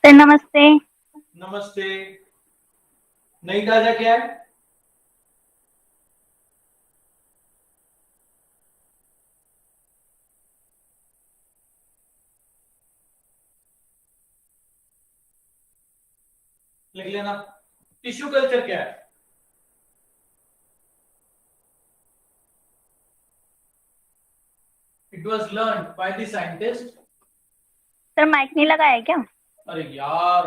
Sir नमस्ते। नमस्ते। नई ताजा क्या है? लिख लेना। टिश्यू कल्चर क्या है? It was learn by the scientist. Sir mic नहीं लगा है क्या? अरे यार,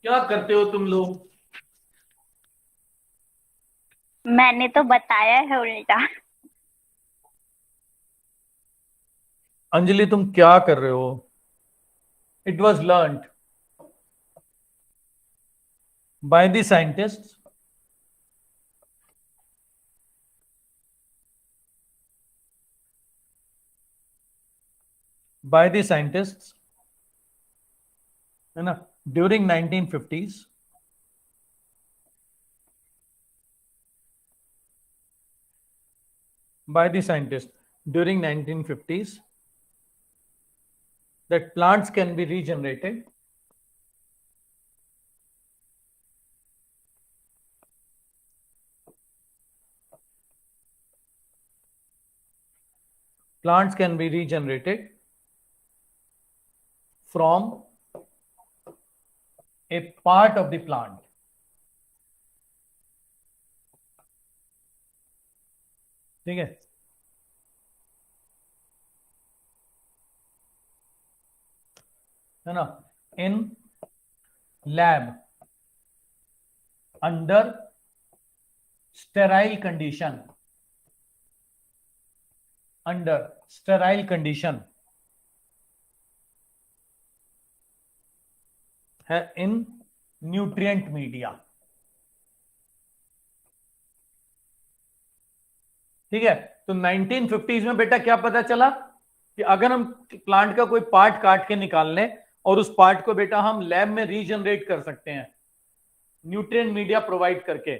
क्या करते हो तुम लोग? मैंने तो बताया है उल्टा। अंजलि, तुम क्या कर रहे हो? It was learn by the scientist bye the scientist, है ना, during 1950s। By the scientists during 1950s that plants can be regenerated. Plants can be regenerated from a part of the plant. ठीक है ना, in lab under sterile condition, under sterile condition है in nutrient media. ठीक है, तो 1950s में बेटा क्या पता चला कि अगर हम प्लांट का कोई पार्ट काट के निकाल लें और उस पार्ट को बेटा हम लैब में रीजनरेट कर सकते हैं न्यूट्रिएंट मीडिया प्रोवाइड करके।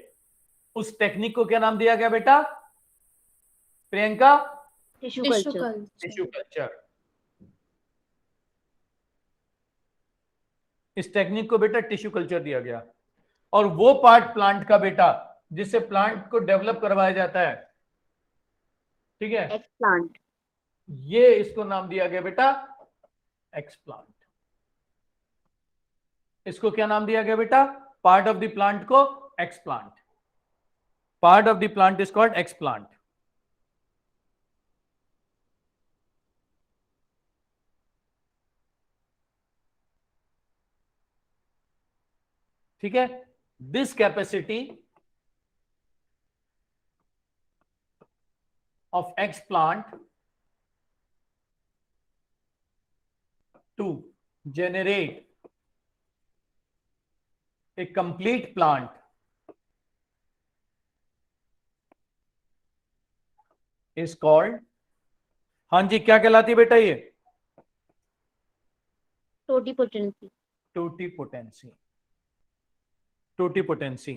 उस टेक्निक को क्या नाम दिया गया बेटा Priyanka? Tissue tissue culture. Tissue culture. Culture. इस टेक्निक को बेटा टिश्यू कल्चर दिया गया। और वो पार्ट प्लांट का बेटा जिससे प्लांट को डेवलप करवाया जाता है, ठीक है, एक्सप्लांट। ये इसको नाम दिया गया बेटा एक्सप्लांट। इसको क्या नाम दिया गया बेटा? पार्ट ऑफ द प्लांट को explant. Part of the plant is called explant. ठीक है, this capacity of explant to generate a complete plant is called, हाँ जी, क्या कहलाती है बेटा ये? टोटीपोटेंसी। टोटीपोटेंसी। टोटीपोटेंसी।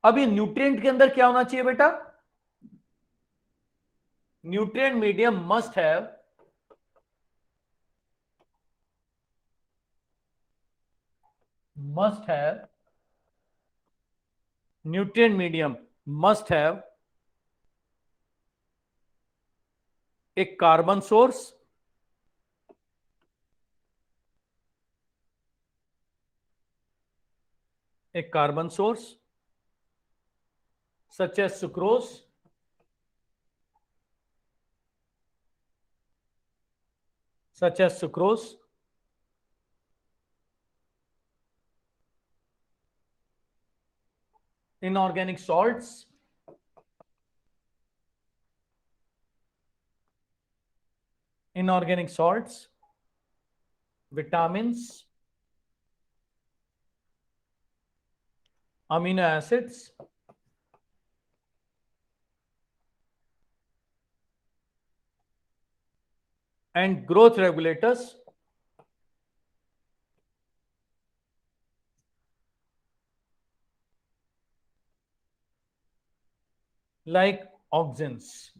अब ये न्यूट्रिएंट के अंदर क्या होना चाहिए बेटा? Nutrient medium must have nutrient medium must have a carbon source, a carbon source such as sucrose, such as sucrose, inorganic salts, inorganic salts, vitamins, amino acids, and growth regulators like auxins.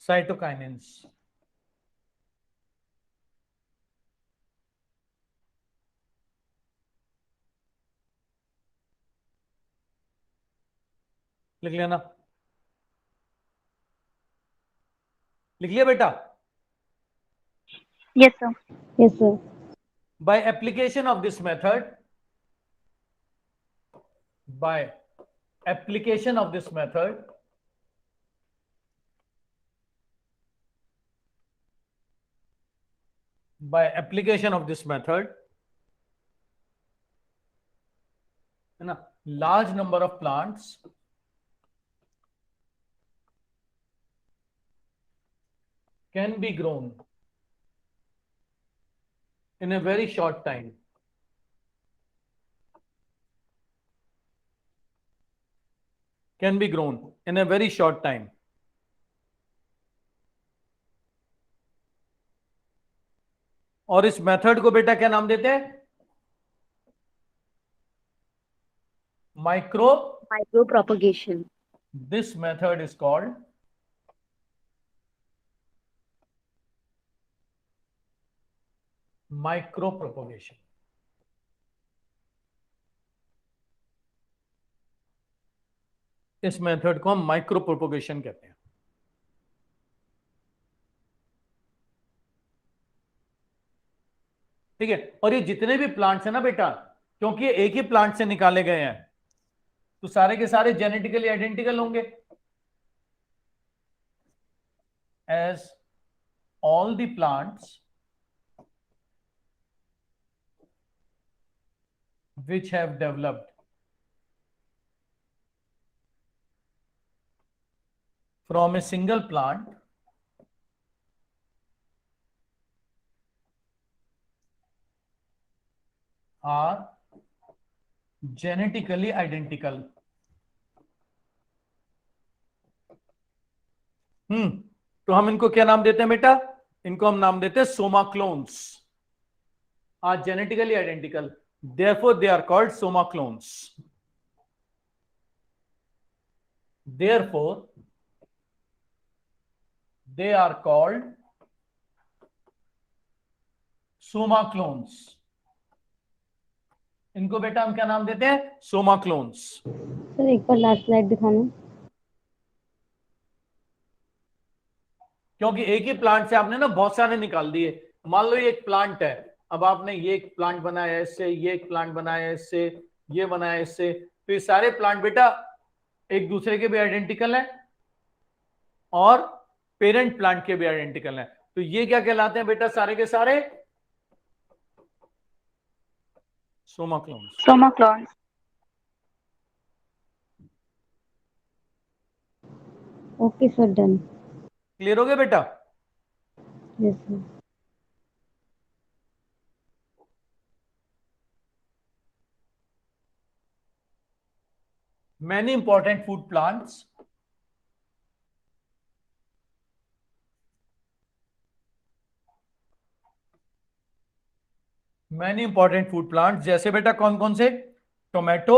Cytokinins. लिख लेना, लिख लिया बेटा? Yes, sir. Yes, sir. By application of this method, by application of this method, by application of this method, है ना, large number of plants can be grown in a very short time. Can be grown in a very short time. और इस method को बेटा क्या नाम देते हैं? Micro Micropropagation. This method is called micropropagation. इस मेथड को हम माइक्रोप्रोपोगेशन कहते हैं। ठीक है, और ये जितने भी प्लांट्स हैं ना बेटा, क्योंकि ये एक ही प्लांट से निकाले गए हैं, तो सारे के सारे जेनेटिकली आइडेंटिकल होंगे। As all the plants which have developed from a single plant are genetically identical. तो हम इनको क्या नाम देते हैं बेटा? इनको हम नाम देते हैं soma clones. Are genetically identical, therefore they are called soma clones. Therefore they are called soma clones. इनको बेटा हम क्या नाम देते हैं? Soma clones. सर एक बार लास्ट स्लाइड दिखाना। क्योंकि एक ही प्लांट से आपने ना बहुत सारे निकाल दिए। मान लो ये एक प्लांट है, अब आपने ये एक प्लांट बनाया इससे, ये एक प्लांट बनाया इससे, ये बनाया इससे, तो ये सारे प्लांट बेटा एक दूसरे के भी आइडेंटिकल हैं और पेरेंट प्लांट के भी आइडेंटिकल हैं। तो ये क्या कहलाते हैं बेटा? सारे के सारे Soma clones. Soma clones. Okay sir, done. Clear हो गया बेटा? Yes sir. Many important food plants जैसे बेटा कौन कौन से? Tomato,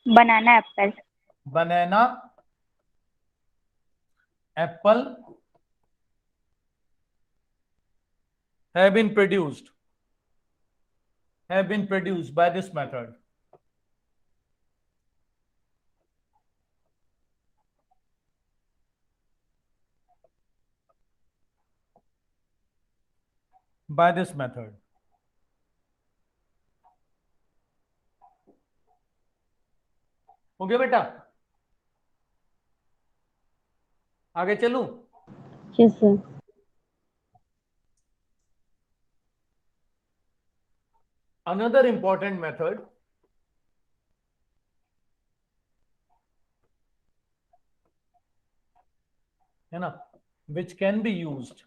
Banana apple. Banana, Apple have been produced by this method. By this method. हो गया बेटा? आगे चलूं? Yes sir. Another important method है ना, which can be used,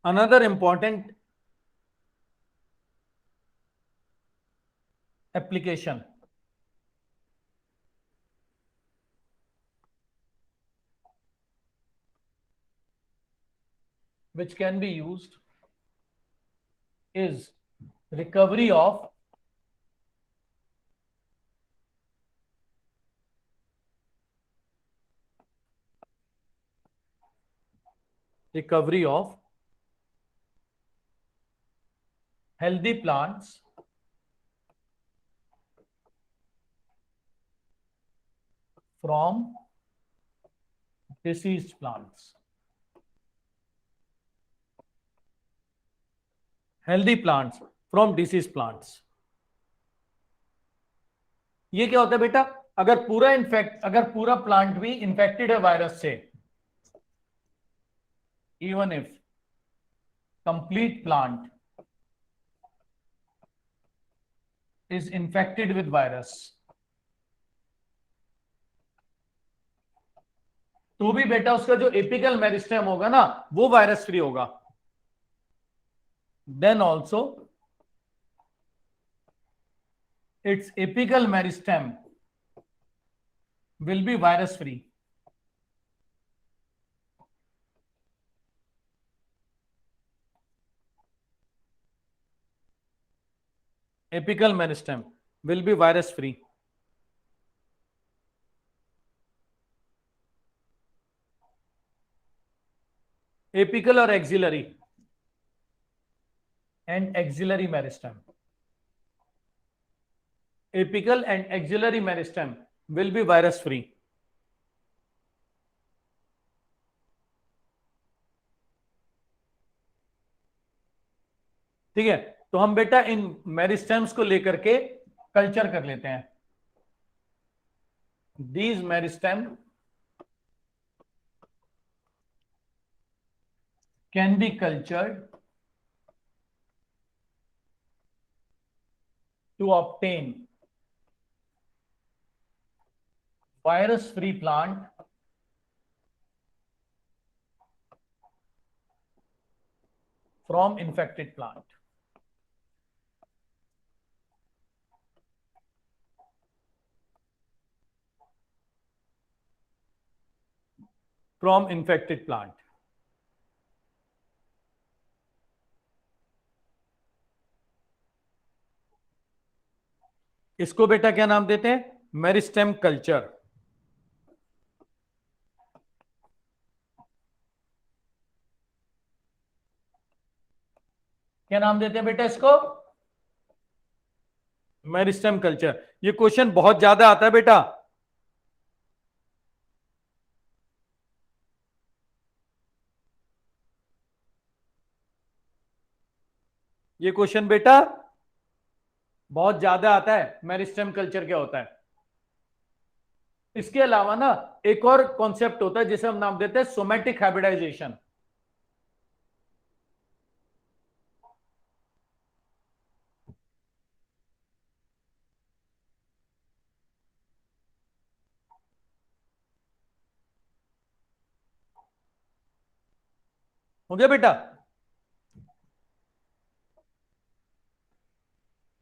another important application which can be used is recovery of healthy plants from diseased plants. Healthy plants from diseased plants. ये क्या होता है बेटा? अगर पूरा प्लांट भी इंफेक्टेड है वायरस से, even if complete plant is infected with virus, तो भी बेटा उसका जो एपिकल मेरिस्टेम होगा ना वो वायरस फ्री होगा. Then also its apical meristem will be virus free. Apical meristem will be virus free. Apical or axillary and axillary meristem. Apical and axillary meristem will be virus free. ठीक है, तो हम बेटा इन meristems को लेकर के culture कर लेते हैं. These meristem can be cultured to obtain virus free plant from infected plant. From infected plant. इसको बेटा क्या नाम देते हैं? Meristem culture. क्या नाम देते हैं बेटा इसको? Meristem culture. ये क्वेश्चन बहुत ज्यादा आता है बेटा. ये क्वेश्चन बेटा बहुत ज्यादा आता है. मेरिस्टेम कल्चर क्या होता है? इसके अलावा ना एक और कॉन्सेप्ट होता है जिसे हम नाम देते हैं सोमैटिक हाइब्रिडाइजेशन. हो गया बेटा?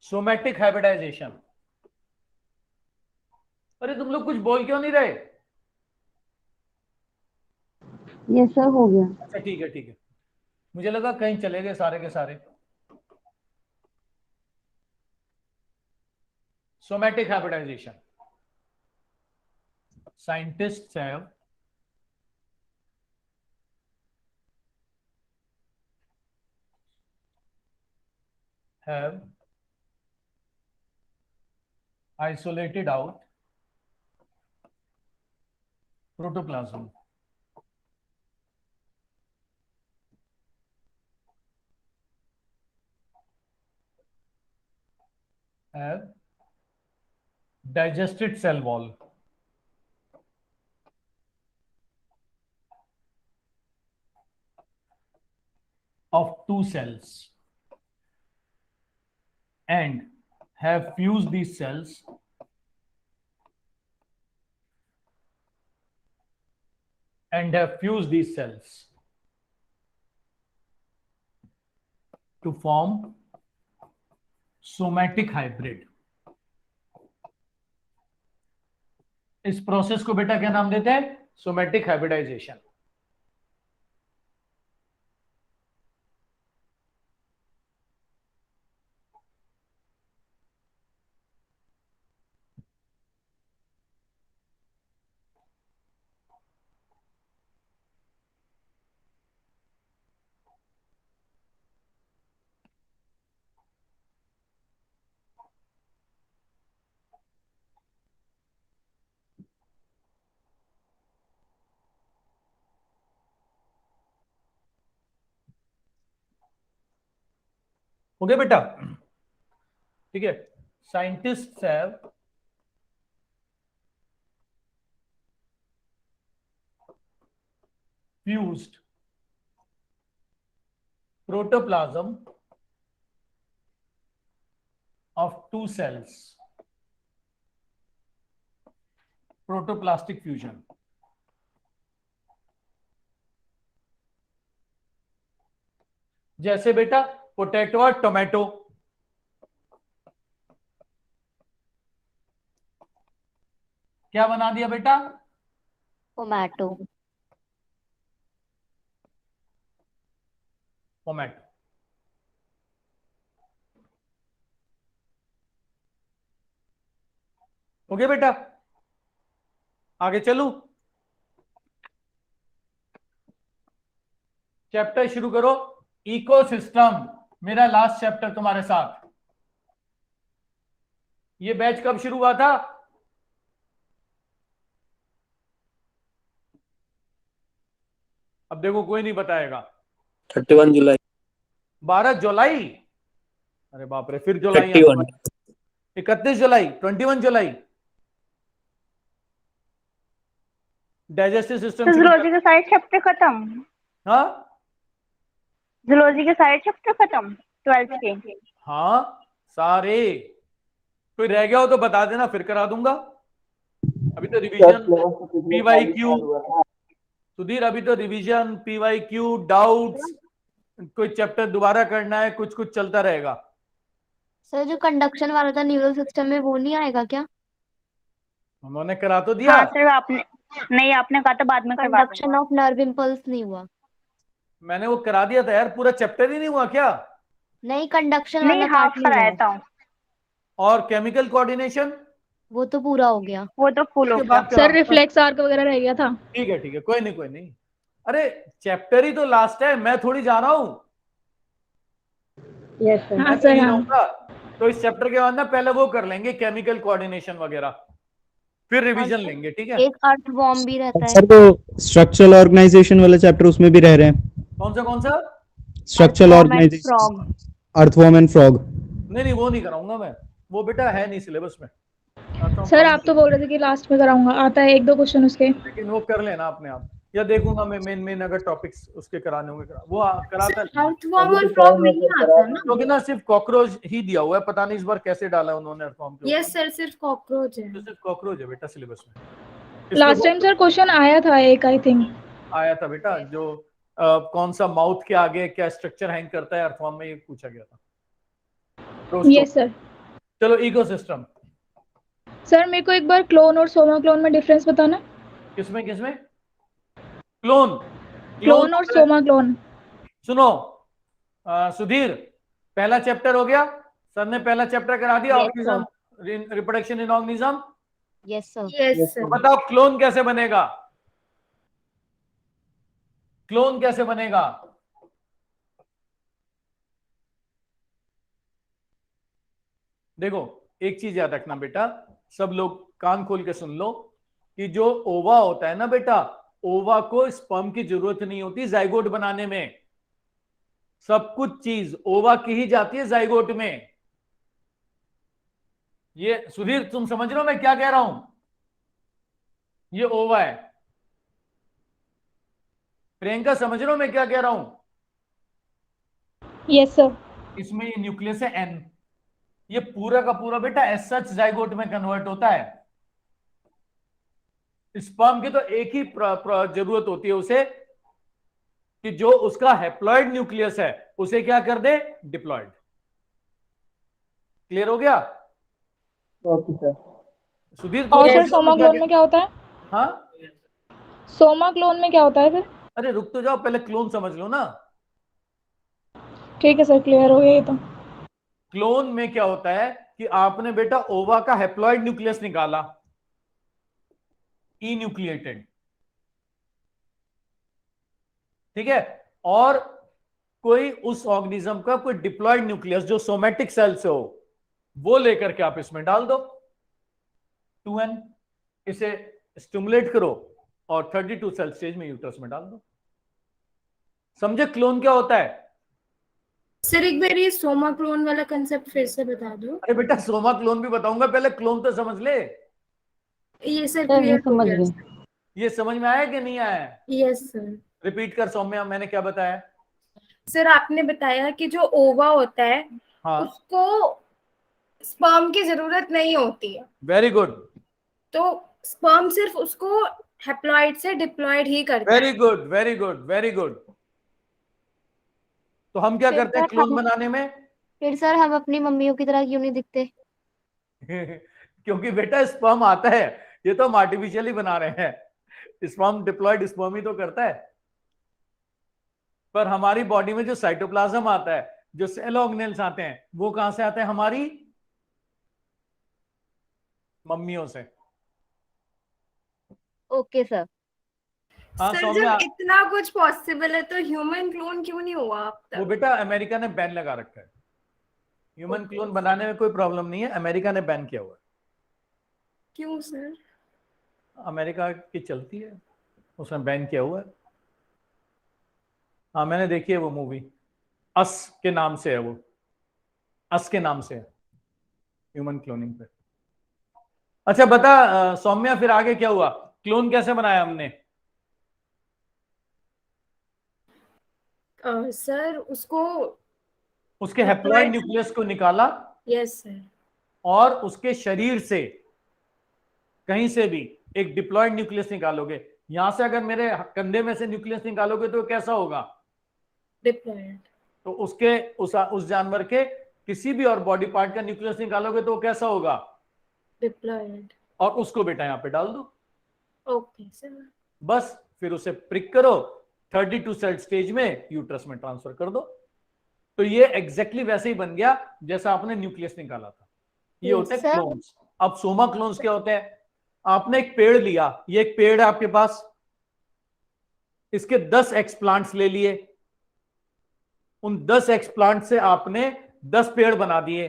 Somatic hybridisation. अरे तुम लोग कुछ बोल क्यों नहीं रहे? यस सर, हो गया. अच्छा ठीक है, ठीक है. मुझे लगा कहीं चले गए सारे के सारे. Somatic hybridisation. Scientists have isolated out protoplasm. Have digested cell wall. Of two cells and have fused these cells to form somatic hybrid. इस प्रोसेस को बेटा क्या नाम देते हैं? Somatic hybridisation. ओके बेटा, ठीक है। Scientist have fused protoplasm of two cells, protoplastic fusion। जैसे बेटा पोटैटो और टोमेटो, क्या बना दिया बेटा? टोमेटो। टोमेटो। ओके बेटा, आगे चलूं, चैप्टर शुरू करो। इकोसिस्टम मेरा लास्ट चैप्टर तुम्हारे साथ। ये बैच कब शुरू हुआ था? अब देखो कोई नहीं बताएगा। 31 जुलाई। 12 जुलाई? अरे बाप रे, फिर जुलाई। 31। 31 जुलाई, 21 जुलाई। डाइजेस्टिव सिस्टम शुरू जूलॉजी के सारे चैप्टर खत्म। हाँ जूलॉजी के सारे चैप्टर खत्म 12th के। हाँ सारे। कोई रह गया हो तो बता देना, फिर करा दूंगा। अभी तो रिवीजन, पीवाईक्यू, सुधीर अभी तो रिवीजन, पीवाईक्यू, डाउट्स, कोई चैप्टर दोबारा करना है, कुछ कुछ चलता रहेगा। सर जो कंडक्शन वाला था न्यूरल सिस्टम में, वो नहीं आएगा क्या? उन्होंने करा तो दिया। हाँ सर, आपने नहीं, आपने कहा था बाद में करवा कंडक्शन ऑफ नर्व इम्पल्स नहीं हुआ। मैंने वो करा दिया था यार, पूरा चैप्टर ही नहीं हुआ क्या? नहीं, कंडक्शन नहीं, वाला हाफ पार्ट नहीं कराया हुआ। था। और केमिकल कोऑर्डिनेशन वो तो पूरा हो गया। वो तो फुल हो उसके गया। बाद सर करा। रिफ्लेक्स आर्क वगैरह रह गया था। ठीक है, कोई नहीं कोई नहीं। अरे चैप्टर ही तो लास्ट है, मैं थोड़ी जा रहा हूं। Yes sir. हाँ मैं तो सर नहीं हाँ। रहूंगा। तो इस चैप्टर के बाद ना पहले वो कर लेंगे, केमिकल कोऑर्डिनेशन वगैरह, फिर रिवीजन लेंगे, ठीक है? एक अर्थ वॉर्म भी रहता है। सर वो स्ट्रक्चरल ऑर्गेनाइजेशन वाला चैप्टर उसमें भी रह रहे हैं। कौन सा? Structural Earthworm and organisation, frog। Earthworm and frog. नहीं वो नहीं कराऊंगा मैं, वो बेटा है नहीं सिलेबस में। सर आप तो बोल रहे थे कि लास्ट में कराऊंगा, आता है 1-2 क्वेश्चन उसके। लेकिन वो कर लेना अपने आप, या देखूंगा मैं मेन अगर टॉपिक्स उसके कराने होंगे वो कराता है। अर्थवॉर्म और फ्रॉग नहीं आता ना? क्योंकि ना सिर्फ कॉकरोच ही दिया हुआ है, पता नहीं इस बार कैसे डाला है उन्होंने अर्थवॉर्म के ऊपर। यस सर, सिर्फ कॉकरोच है। तो सिर्फ कॉकरोच है बेटा सिलेबस में। इसके लास्ट टाइम सर क्वेश्चन आया था एक, आई थिंक आया था बेटा, जो कौन सा माउथ के आगे क्या स्ट्रक्चर हैंग करता है अर्थवॉर्म में, ये पूछा गया था। Yes sir. चलो इकोसिस्टम। सर मेरे को एक बार क्लोन और सोमा क्लोन में डिफरेंस बताना। किसमें? क्लोन क्लोन और सोमा क्लोन। सुनो सुधीर, पहला चैप्टर हो गया, सर ने पहला चैप्टर करा दिया, Yes, organism, reproduction in organism. Yes sir. Yes तो सर। बताओ क्लोन कैसे बनेगा? क्लोन कैसे बनेगा? देखो एक चीज याद रखना बेटा, सब लोग कान खोल के सुन लो, कि जो ओवा होता है ना बेटा, ओवा को स्पर्म की जरूरत नहीं होती जाइगोट बनाने में। सब कुछ चीज ओवा की ही जाती है जाइगोट में। ये सुधीर तुम समझ रहे हो मैं क्या कह रहा हूं? ये ओवा है। प्रियंका समझ रहे हो मैं क्या कह रहा हूं? Yes sir. इसमें ये न्यूक्लियस है एन, ये पूरा का पूरा बेटा एस सच जाइगोट में कन्वर्ट होता है। स्पर्म की तो एक ही जरूरत होती है उसे, कि जो उसका हैप्लॉइड न्यूक्लियस है उसे क्या कर दे? डिप्लॉइड। क्लियर हो गया? Okay sir. सुधीर और तो सर सोमा क्लोन में क्या होता है? हाँ सोमा क्लोन में क्या होता है फिर? अरे रुक तो जाओ, पहले क्लोन समझ लो ना। ठीक है सर, क्लियर हो गया ये तो। क्लोन में क्या होता है कि आपने बेटा ओवा का हैप्लॉइड न्यूक्लियस निकाला, ई न्यूक्लिएटेड, ठीक है, और कोई उस ऑर्गेनिज्म का कोई डिप्लॉयड न्यूक्लियस जो सोमेटिक सेल से हो, वो लेकर के आप इसमें डाल दो 2n, इसे स्टिमुलेट करो और 32 सेल स्टेज में यूट्रस में डाल दो। समझे क्लोन क्या होता है? सर एक बार ये सोमा क्लोन वाला कंसेप्ट फिर से बता दो। अरे बेटा सोमा क्लोन भी बताऊंगा, पहले क्लोन तो समझ ले। ये सर सर ये क्लियर हो समझ गया। गए। ये समझ में आया कि नहीं आया? Yes sir. रिपीट कर सौम्या, मैंने क्या बताया? सर आपने बताया कि जो ओवा होता है हाँ, उसको स्पर्म की जरूरत नहीं होती है, वेरी गुड, तो स्पर्म सिर्फ उसको हैप्लॉइड से डिप्लॉइड ही करता वेरी है। Good, very good, very good. तो हम क्या फिर करते हैं सर क्लोन हम बनाने में? फिर सर हम अपनी मम्मियों की तरह क्यों नहीं दिखते? क्योंकि बेटा स्पर्म आता है, ये तो हम आर्टिफिशियली बना रहे हैं। स्पर्म डिप्लॉयड स्पर्म ही तो करता है। पर हमारी बॉडी में जो साइटोप्लाज्म आता है, जो सेल ऑर्गेनेल्स आते हैं, वो कहां से आते हैं? हमारी मम्मियों से। Okay sir. हाँ सर सौम्या, जब इतना कुछ पॉसिबल है तो ह्यूमन क्लोन क्यों नहीं हुआ अब वो तक? बेटा अमेरिका ने बैन लगा रखा है। ह्यूमन क्लोन बनाने में कोई प्रॉब्लम नहीं है, अमेरिका ने बैन किया हुआ है। क्यों सर? अमेरिका की चलती है, उसने बैन किया हुआ है। हाँ मैंने देखी है वो मूवी, अस के नाम से है वो, अस के नाम से है ह्यूमन क्लोनिंग पे। अच्छा बता सौम्या, फिर आगे क्या हुआ? क्लोन कैसे बनाया हमने? सर उसको उसके हैप्लॉइड haploid- न्यूक्लियस को निकाला यस सर। और उसके शरीर से कहीं से भी एक डिप्लॉयड न्यूक्लियस निकालोगे। यहां से अगर मेरे कंधे में से न्यूक्लियस निकालोगे तो कैसा होगा? डिप्लॉयड। तो उसके उस जानवर के किसी भी और बॉडी पार्ट का न्यूक्लियस निकालोगे तो वो कैसा होगा? डिप्लॉयड। और उसको बेटा यहां पे डाल दो, ओके सर। बस फिर उसे प्रिक करो, 32 सेल स्टेज में यूट्रस में ट्रांसफर कर दो। तो ये एग्जैक्टली वैसे ही बन गया जैसा आपने न्यूक्लियस निकाला था। ये होते हैं सर। क्लोन्स। अब सोमा क्लोन्स क्या होते हैं? आपने एक पेड़ लिया, ये एक पेड़ है आपके पास, इसके 10 एक्सप्लांट्स ले लिए, उन 10 एक्सप्लांट से आपने 10 पेड़ बना दिए।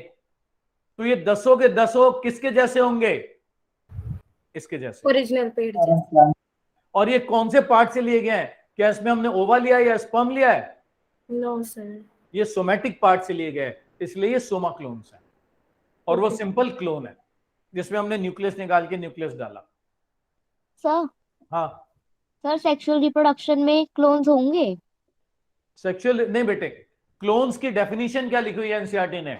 तो ये 10 के 10 किसके जैसे होंगे? इसके जैसे। ओरिजिनल पेड़ जैसे। और ये कौन से पार्ट से लिए गए हैं? क्या इसमें हमने ओवा लिया है या स्पर्म लिया है? No sir. ये सोमैटिक पार्ट से लिए गए, इसलिए ये सोमा क्लोन्स है। और वो सिंपल क्लोन है जिसमें हमने न्यूक्लियस निकाल के न्यूक्लियस डाला। सर हाँ, सर सेक्सुअल रिप्रोडक्शन में क्लोन्स होंगे? सेक्सुअल नहीं बेटे, क्लोन्स की डेफिनेशन क्या लिखी हुई है एनसीईआरटी ने?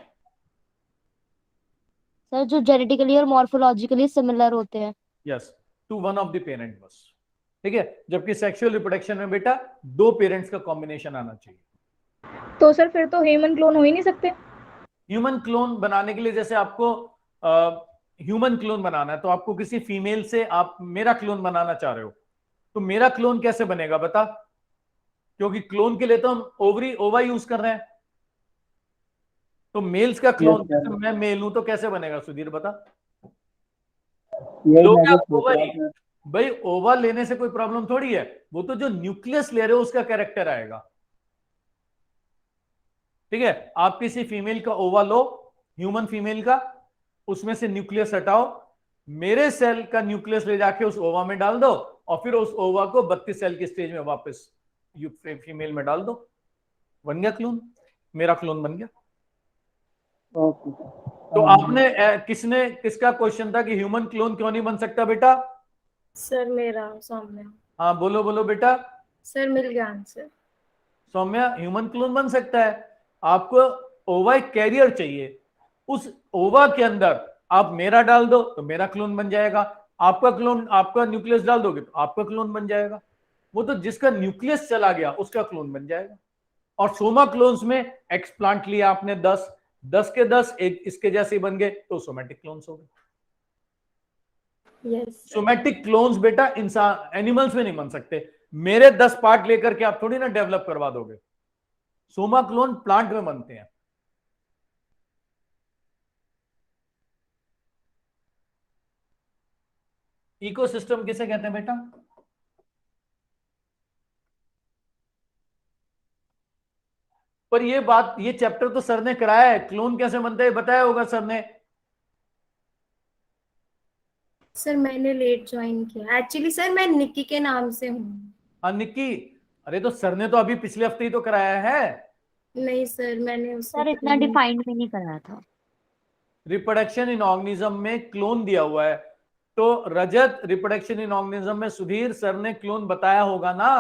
सर जो जेनेटिकली और मॉर्फोलॉजिकली सिमिलर होते हैं। Yes, to one of the parent बस। ठीक है, जबकि सेक्सुअल रिप्रोडक्शन में बेटा 2 पेरेंट्स का कॉम्बिनेशन आना चाहिए। तो सर फिर तो ह्यूमन क्लोन हो ही नहीं सकते। ह्यूमन क्लोन बनाने के लिए जैसे आपको ह्यूमन क्लोन बनाना है तो आपको किसी फीमेल से आप मेरा क्लोन बनाना चाह रहे हो, तो मेरा क्लोन कैसे बनेगा बता? क्योंकि क्लोन के लिए तो हम ओवा यूज कर रहे हैं। तो मेल्स का क्लोन, जैसे मैं मेल हूं तो कैसे बनेगा लोग क्या ओवा ही? भाई ओवा लेने से कोई प्रॉब्लम थोड़ी है, वो तो जो न्यूक्लियस ले रहे हो उसका कैरेक्टर आएगा। ठीक है, आप किसी फीमेल का ओवा लो, ह्यूमन फीमेल का, उसमें से न्यूक्लियस हटाओ, मेरे सेल का न्यूक्लियस ले जाके उस ओवा में डाल दो और फिर उस ओवा को 32 सेल की स्टेज में वापस फीमेल में डाल दो, बन गया क्लोन। मेरा क्लोन बन गया। तो आपने किसका क्वेश्चन था कि ह्यूमन क्लोन क्यों नहीं बन सकता बेटा? सर मेरा सामने। हाँ बोलो बोलो बेटा। सर मिल गया आंसर। सौम्या, ह्यूमन क्लोन बन सकता है। आपको ओवा एक कैरियर चाहिए, उस ओवा के अंदर आप मेरा डाल दो तो मेरा क्लोन बन जाएगा, आपका क्लोन, आपका न्यूक्लियस डाल दोगे तो आपका क्लोन बन जाएगा। वो तो जिसका न्यूक्लियस चला गया उसका क्लोन बन जाएगा। और सोमा क्लोन्स में एक्सप्लांट लिया आपने 10 के 10 एक इसके जैसे बन गए तो सोमैटिक क्लोन्स हो गए। यस। सोमैटिक क्लोन्स बेटा इंसान एनिमल्स में नहीं बन सकते। मेरे 10 पार्ट लेकर के आप थोड़ी ना डेवलप करवा दोगे। सोमा क्लोन प्लांट में बनते हैं। इकोसिस्टम किसे कहते हैं बेटा? पर ये चैप्टर तो सर ने कराया है, क्लोन कैसे बनते हैं बताया होगा सर ने। सर मैंने लेट ज्वाइन किया एक्चुअली। सर मैं निक्की के नाम से हूँ। हाँ निक्की, अरे तो सर ने तो अभी पिछले हफ्ते ही तो कराया है। नहीं सर, मैंने उससे सर इतना डिफाइंड भी नहीं करा था। रिप्रोडक्शन इन ऑर्गेनिज्म में क्लोन दिया हुआ है, तो रजत रिप्रोडक्शन इन ऑर्गेनिज्म में सुधीर सर ने क्लोन बताया होगा ना।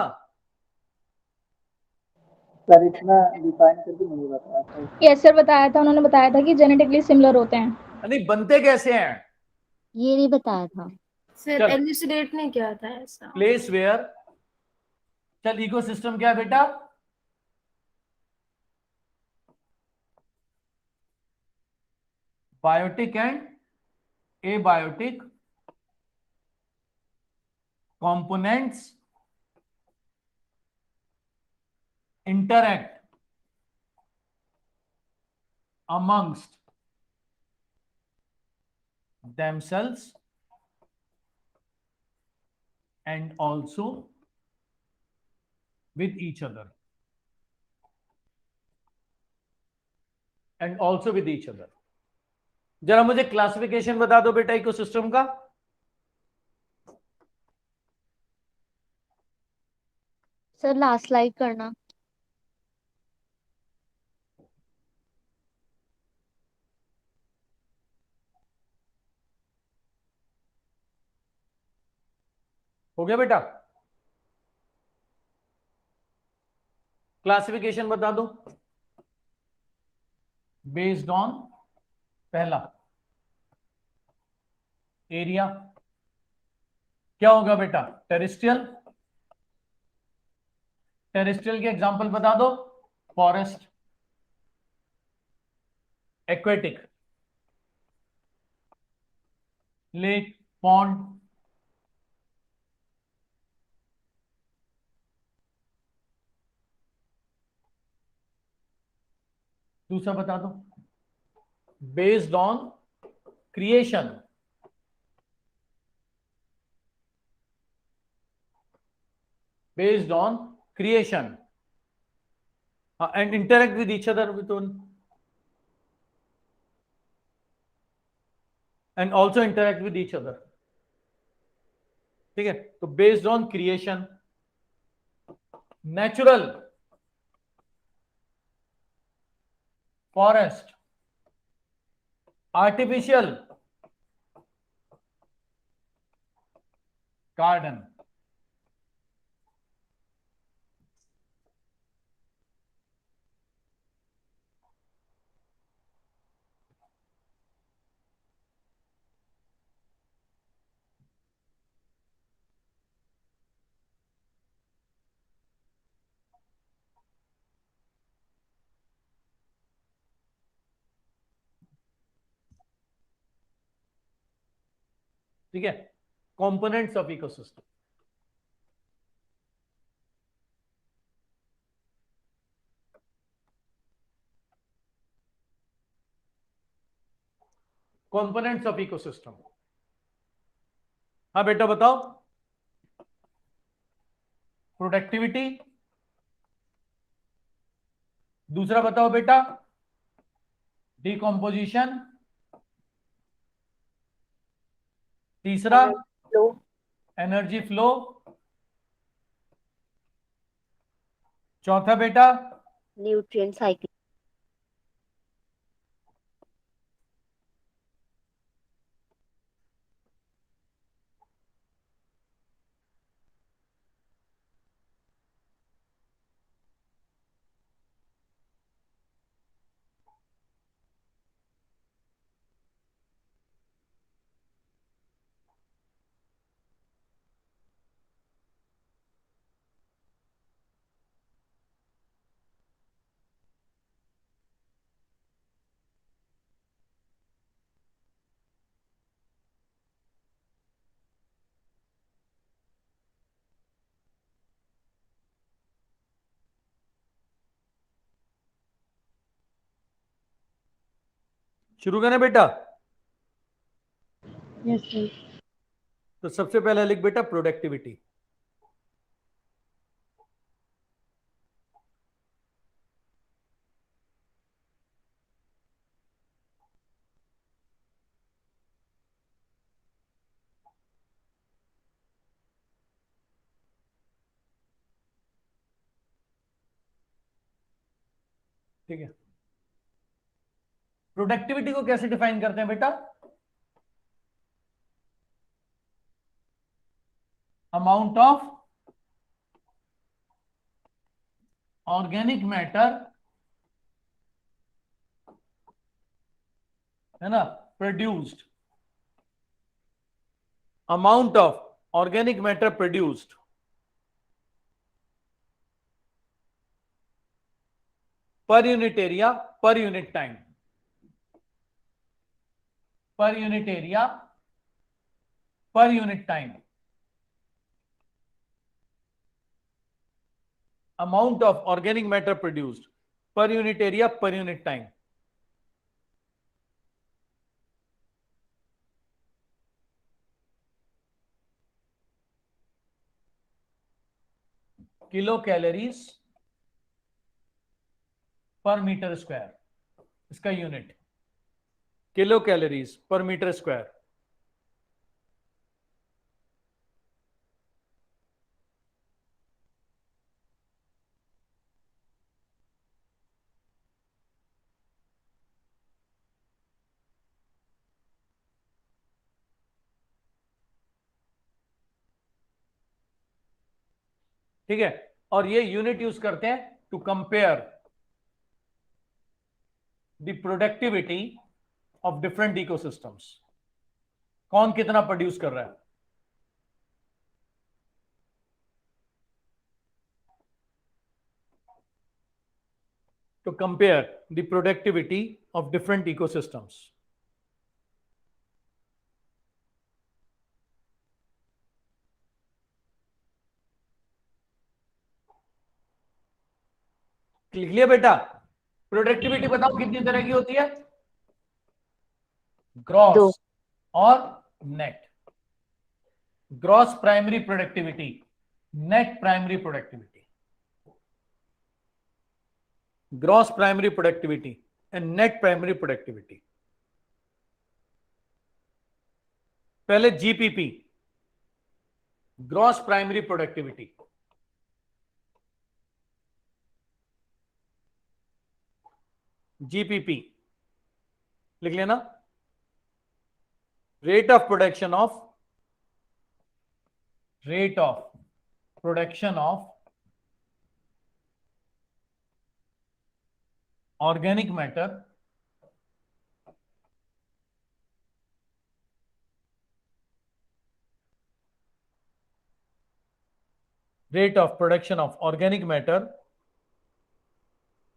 सर इतना डिफाइन करके नहीं बताया था। यस सर, बताया था, उन्होंने बताया था कि जेनेटिकली सिमिलर होते हैं। नहीं, बनते कैसे हैं? ये नहीं बताया था। सर चल। एल्यूसिडेट नहीं किया था ऐसा। प्लेस वेयर, चल इकोसिस्टम क्या है बेटा? Biotic and abiotic components interact amongst themselves and also with each other जरा मुझे क्लासिफिकेशन बता दो बेटा इकोसिस्टम का। सर लास्ट स्लाइड करना। हो गया बेटा? क्लासिफिकेशन बता दो बेस्ड ऑन, पहला एरिया क्या होगा बेटा? टेरेस्ट्रियल, टेरेस्ट्रियल के एग्जांपल बता दो। फॉरेस्ट, एक्वेटिक, लेक, पॉन्ड, दूसरा बता दो based on creation, based on creation and interact with each other and also interact with each other। ठीक है, तो based on creation, natural, forest, artificial, garden. ठीक है, components of ecosystem. Components of ecosystem, हाँ बेटा बताओ। प्रोडक्टिविटी, दूसरा बताओ बेटा डिकम्पोजिशन, तीसरा एनर्जी फ्लो, चौथा बेटा न्यूट्रिएंट साइकिल। शुरू करें बेटा? Yes sir. तो सबसे पहला लिख बेटा प्रोडक्टिविटी। ठीक है, प्रोडक्टिविटी को कैसे डिफाइन करते हैं बेटा? अमाउंट ऑफ ऑर्गेनिक मैटर, है ना, produced, amount of organic matter produced per unit area per unit time, per unit area per unit time, amount of organic matter produced per unit area per unit time. Kilo calories per metre square, इसका unit kilo calories per metre square. ठीक है, और ये unit use करते हैं to compare the productivity of different ecosystems, कौन कितना produce कर रहा है। To compare the productivity of different ecosystems. लिख लिया बेटा? प्रोडक्टिविटी बताओ कितनी तरह की होती है? ग्रॉस और net. Gross primary productivity, net primary productivity, gross primary productivity and net primary productivity. पहले GPP, gross primary productivity. GPP लिख लेना, rate of production of organic matter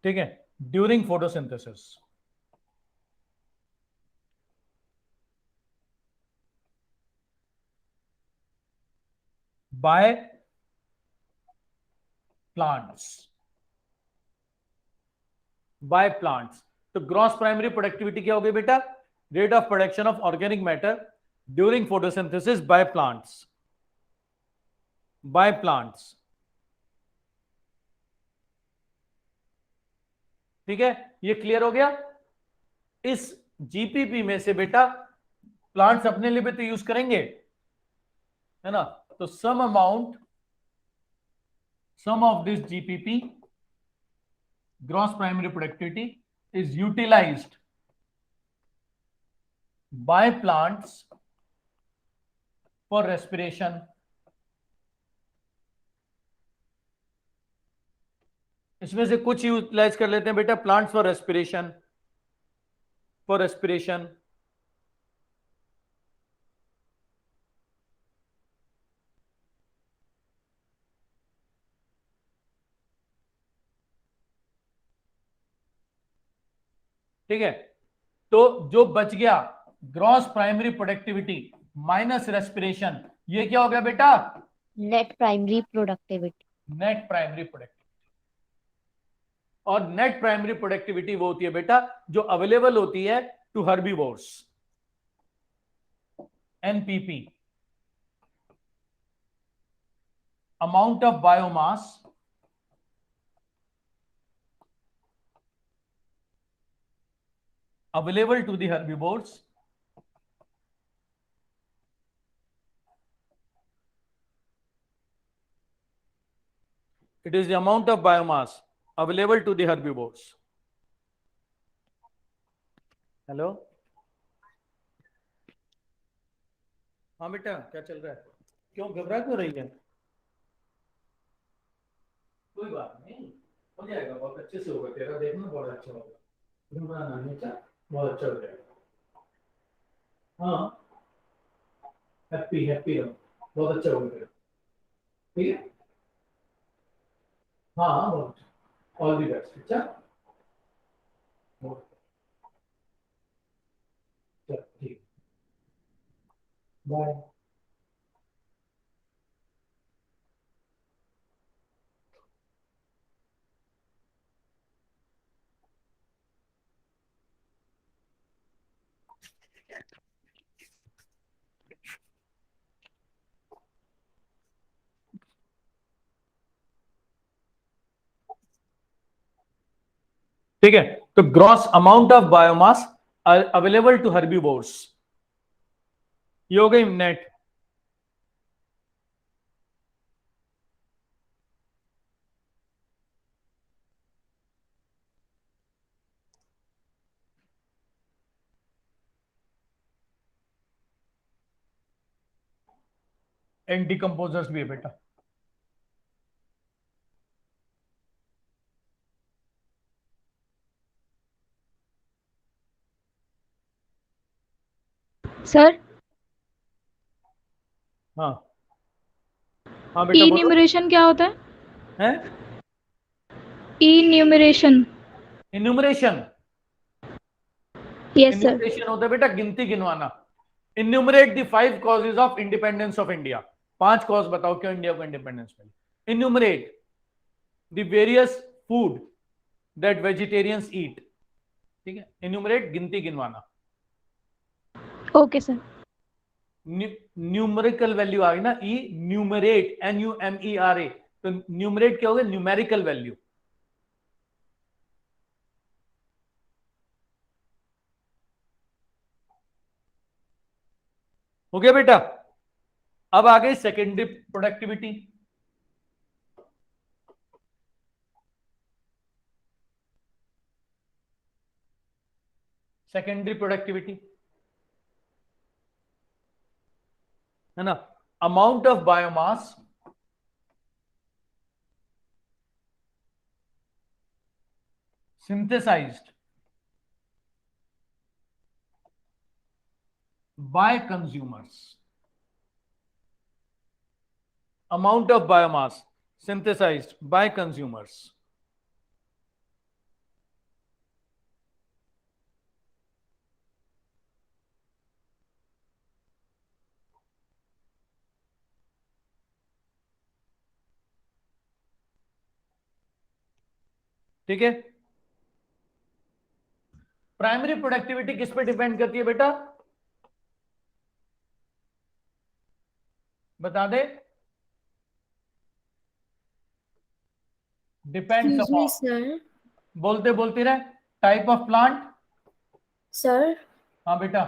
ठीक है, ड्यूरिंग फोटोसिंथेसिस। बाय प्लांट्स, तो ग्रॉस प्राइमरी प्रोडक्टिविटी क्या हो गई बेटा? Rate of production of organic matter during photosynthesis by plants. ठीक है, ये क्लियर हो गया? इस जीपीपी में से बेटा प्लांट्स अपने लिए भी तो यूज करेंगे, है ना, तो sum of this GPP, gross primary productivity, is utilized by plants for respiration, इसमें से कुछ यूटिलाइज कर लेते हैं बेटा प्लांट्स फॉर रेस्पिरेशन, ठीक है, तो जो बच गया gross primary productivity minus respiration, ये क्या हो गया बेटा? Net primary productivity. Net primary productivity. और नेट प्राइमरी प्रोडक्टिविटी वो होती है बेटा जो अवेलेबल होती है to herbivores, NPP, amount of biomass available to the herbivores it is the amount of biomass available to the herbivores hello, हाँ बेटा क्या चल रहा है? क्यों घबरा क्यों रही है? कोई बात नहीं, हो जाएगा, बहुत अच्छे से होगा तेरा, देखना बहुत अच्छा होगा, घबराना नहीं, अच्छा बहुत अच्छा हो जाएगा। हाँ, हैप्पी हैप्पी रहो, बहुत अच्छा होगा तेरा, ठीक है? हाँ हाँ बहुत अच्छा, ऑल दी बेस्ट, अच्छा चल ठीक, बाय। ठीक है, तो gross amount of biomass available to herbivores, ये हो गई नेट। एंड डिकम्पोजर्स भी है बेटा। सर हाँ हाँ बेटा ई बोलो। न्यूमरेशन क्या होता है? है enumeration. Enumeration, yes sir. Enumeration होता है बेटा गिनती गिनवाना। Enumerate the 5 causes of independence of India, 5 cause बताओ क्यों इंडिया को इंडिपेंडेंस मिली। Enumerate the various food that vegetarians eat, ठीक है, इन्यूमरेट गिनती गिनवाना। Okay sir. न्यूमेरिकल वैल्यू आ गई ना, ई न्यूमरेट NUMERA, तो न्यूमरेट क्या होगा, न्यूमेरिकल वैल्यू। हो गया बेटा। अब आ गई सेकेंडरी प्रोडक्टिविटी। सेकेंडरी प्रोडक्टिविटी है ना, amount of biomass synthesized by consumers, amount of biomass synthesized by consumers, ठीक है। प्राइमरी प्रोडक्टिविटी किस पे डिपेंड करती है बेटा, बता दे। Depends Excuse me, upon, sir. बोलते बोलती रहे, टाइप ऑफ प्लांट। Sir, हाँ बेटा,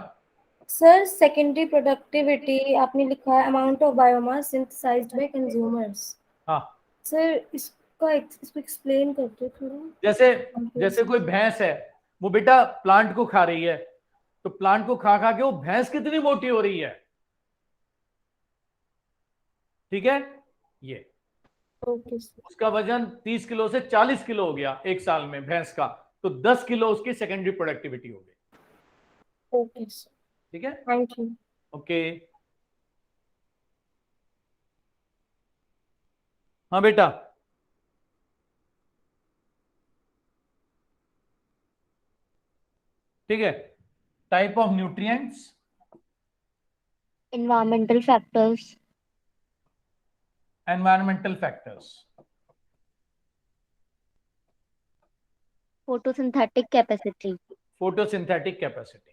sir, secondary productivity आपने लिखा है amount of biomass synthesized by consumers. हाँ Sir, इसको explain करते थोड़ा। जैसे जैसे कोई भैंस है, वो बेटा प्लांट को खा रही है, तो प्लांट को खा खा के वो भैंस कितनी मोटी हो रही है, ठीक है, ये Okay, sir. उसका वजन 30 किलो से 40 किलो हो गया एक साल में भैंस का, तो 10 किलो उसकी सेकेंडरी प्रोडक्टिविटी हो गई, Okay, sir. ठीक है, Thank you. ओके। हाँ बेटा, ठीक है, type of nutrients, environmental factors, environmental factors, photosynthetic capacity, photosynthetic capacity.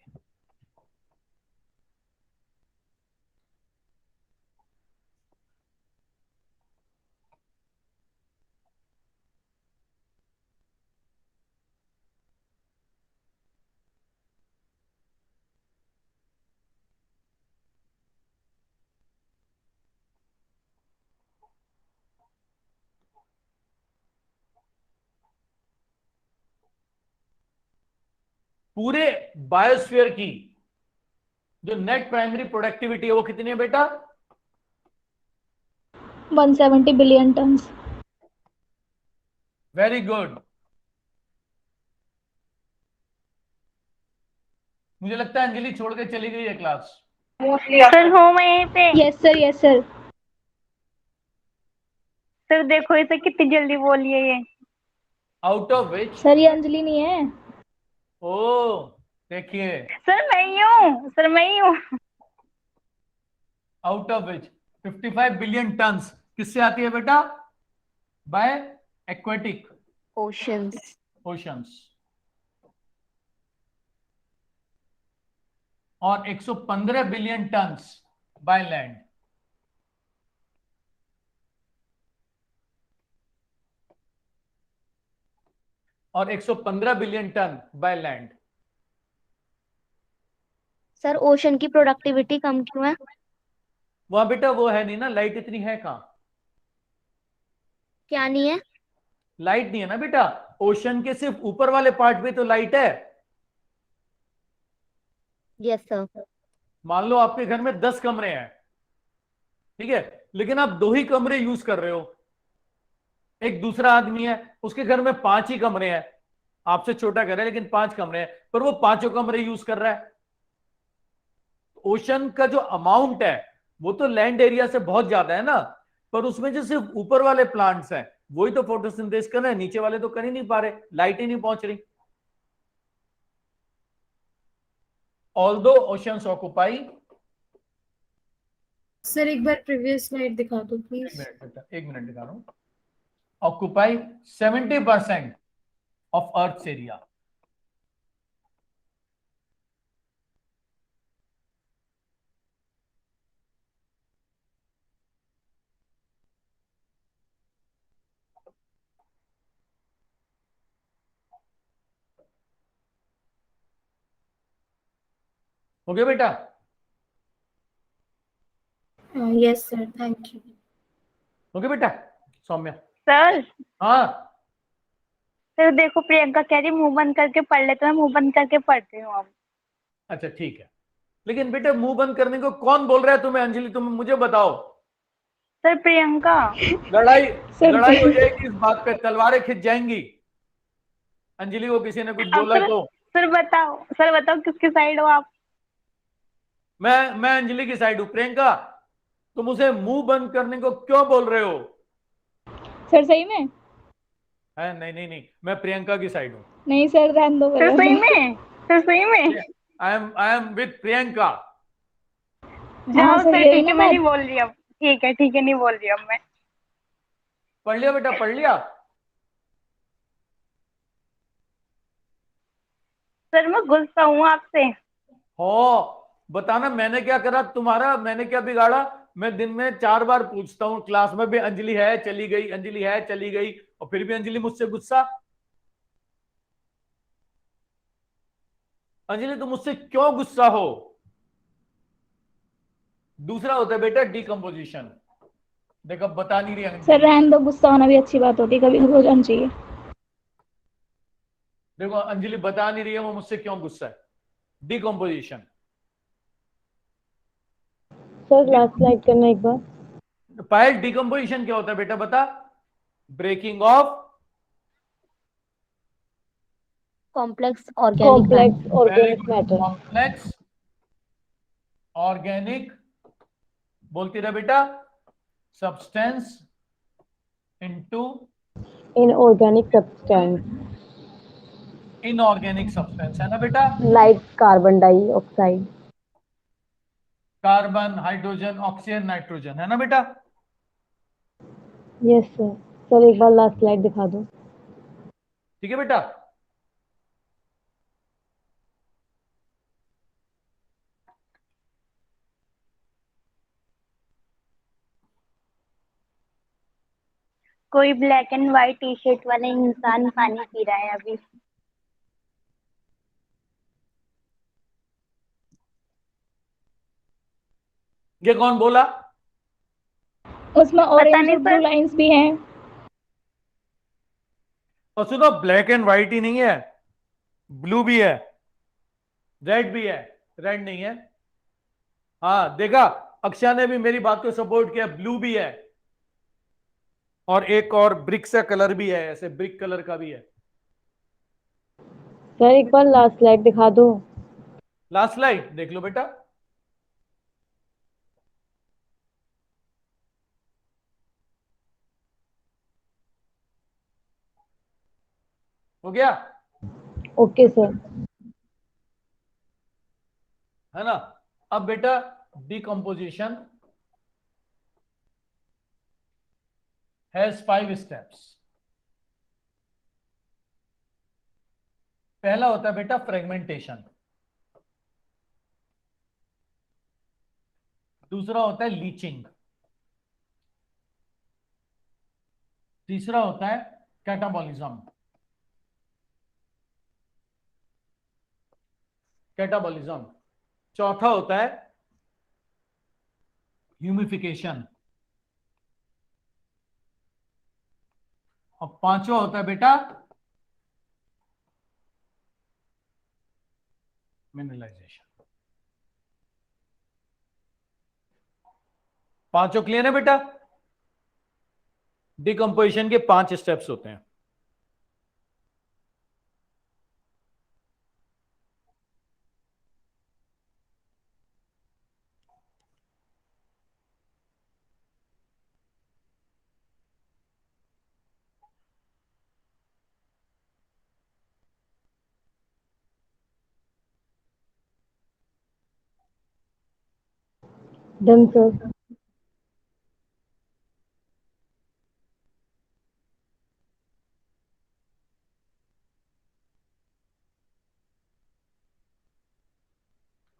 पूरे बायोस्फीयर की जो नेट प्राइमरी प्रोडक्टिविटी है वो कितनी है बेटा? 170 बिलियन टन्स। Very good. मुझे लगता है अंजलि छोड़ के चली गई है क्लास। सर हूँ मैं यहीं पे। Yes sir, yes sir. Sir देखो इसे कितनी जल्दी बोली है ये। आउट ऑफ विच, सर ये अंजलि नहीं है। ओ देखिए, सर मैं ही हूँ, सर मैं ही हूँ। Out of which 55 billion tons किससे आती है बेटा? By aquatic oceans. ओशंस। और 115 बिलियन टन्स बाय लैंड। और 115 billion ton by land. Sir ocean की प्रोडक्टिविटी कम क्यों है? वहां बेटा वो है नहीं ना, लाइट इतनी है कहां? क्या नहीं है? लाइट नहीं है ना बेटा। ओशन के सिर्फ ऊपर वाले पार्ट पे तो लाइट है। Yes sir. मान लो आपके घर में 10 कमरे हैं, ठीक है, लेकिन आप 2 ही कमरे यूज कर रहे हो। एक दूसरा आदमी है, उसके घर में 5 ही कमरे हैं, आपसे छोटा घर है लेकिन 5 कमरे हैं, पर वो 5 कमरे यूज कर रहा है। ओशन का जो अमाउंट है वो तो लैंड एरिया से बहुत ज्यादा है ना, पर उसमें जो सिर्फ ऊपर वाले प्लांट्स हैं वही तो फोटोसिंथेसिस कर रहे हैं, नीचे वाले तो कर ही नहीं पा रहे, लाइट ही नहीं पहुंच रही। ऑल्दो ओशंस ऑक्युपाई, सर एक बार प्रीवियस स्लाइड दिखा दो प्लीज। एक मिनट दिखा रहा हूं। Occupy 70% of earth area. हो गया बेटा? Yes sir, thank you. हो गया बेटा? सौम्या। सर हाँ सर देखो प्रियंका कह रही मुंह बंद करके पढ़ ले, तो मैं मुंह बंद करके पढ़ती हूँ अब। अच्छा ठीक है, लेकिन बेटा मुंह बंद करने को कौन बोल रहा है तुम्हें? अंजलि तुम मुझे बताओ। सर प्रियंका। लड़ाई सर लड़ाई हो जाएगी इस बात पे, तलवारें खिंच जाएंगी। अंजलि को किसी ने कुछ अब बोला सर, तो सर बताओ किसकी साइड हो आप? मैं अंजलि की साइड हूं। प्रियंका तुम उसे मुंह बंद करने को क्यों बोल रहे हो? सर सही में? है नहीं नहीं नहीं, मैं प्रियंका की साइड हूं। नहीं सर, रहने दो। सर सही में, सर सही में। I am with Priyanka. जाओ सर, सर यही ठीक ना है, मैं बात। नहीं बोल रही अब। ठीक है नहीं बोल रही अब मैं। पढ़ लिया बेटा, पढ़ लिया? सर मैं गुस्सा हूँ आपसे। हो बताना मैंने क्या करा तुम्हारा, मैंने क्या बिगाड़ा? मैं दिन में 4 बार पूछता हूँ, क्लास में भी अंजलि है चली गई, अंजलि है चली गई, और फिर भी अंजलि मुझसे गुस्सा। अंजलि तुम मुझसे क्यों गुस्सा हो? दूसरा होता है बेटा डिकम्पोजिशन। देखो बता नहीं रही सर अंजलि। रहने दो, गुस्सा होना भी अच्छी बात होती है, कभी हो जाना चाहिए। देखो अंजलि बता नहीं रही है वो मुझसे क्यों गुस्सा है। डिकम्पोजिशन। सर लास्ट स्लाइड करना एक बार। पायल डिकम्पोजिशन क्या होता है बेटा बता? Breaking of complex organic organic matter. Complex organic, बोलती रहे बेटा, substance into inorganic substance inorganic substance, है ना बेटा? Like carbon dioxide. Carbon, hydrogen, oxygen, nitrogen, है ना बेटा? Yes sir. सर एक बार लास्ट स्लाइड दिखा दो। ठीक है बेटा? कोई black and white T shirt वाला इंसान पानी पी रहा है अभी। ये कौन बोला? उसमें ऑरेंज नहीं और ब्लू सर। लाइंस भी हैं। और सुनो ब्लैक एंड व्हाइट ही नहीं है, ब्लू भी है। रेड भी है, रेड नहीं है। हाँ देखा, अक्षा ने भी मेरी बात को सपोर्ट किया, ब्लू भी है, और एक और ब्रिक सा कलर भी है, ऐसे ब्रिक कलर का भी है। सर एक बार लास्ट स्लाइड दिखा दो। लास्ट स्लाइड देख लो बेटा। हो गया? Okay sir. है ना? अब बेटा डिकम्पोजिशन हैज 5 स्टेप्स। पहला होता है बेटा फ्रेगमेंटेशन, दूसरा होता है लीचिंग, तीसरा होता है कैटाबॉलिज्म, चौथा होता है ह्यूमिफिकेशन, और पांचवा होता है बेटा मिनरलाइजेशन। पांचों क्लियर है बेटा? डिकम्पोजिशन के 5 स्टेप्स होते हैं। Done sir.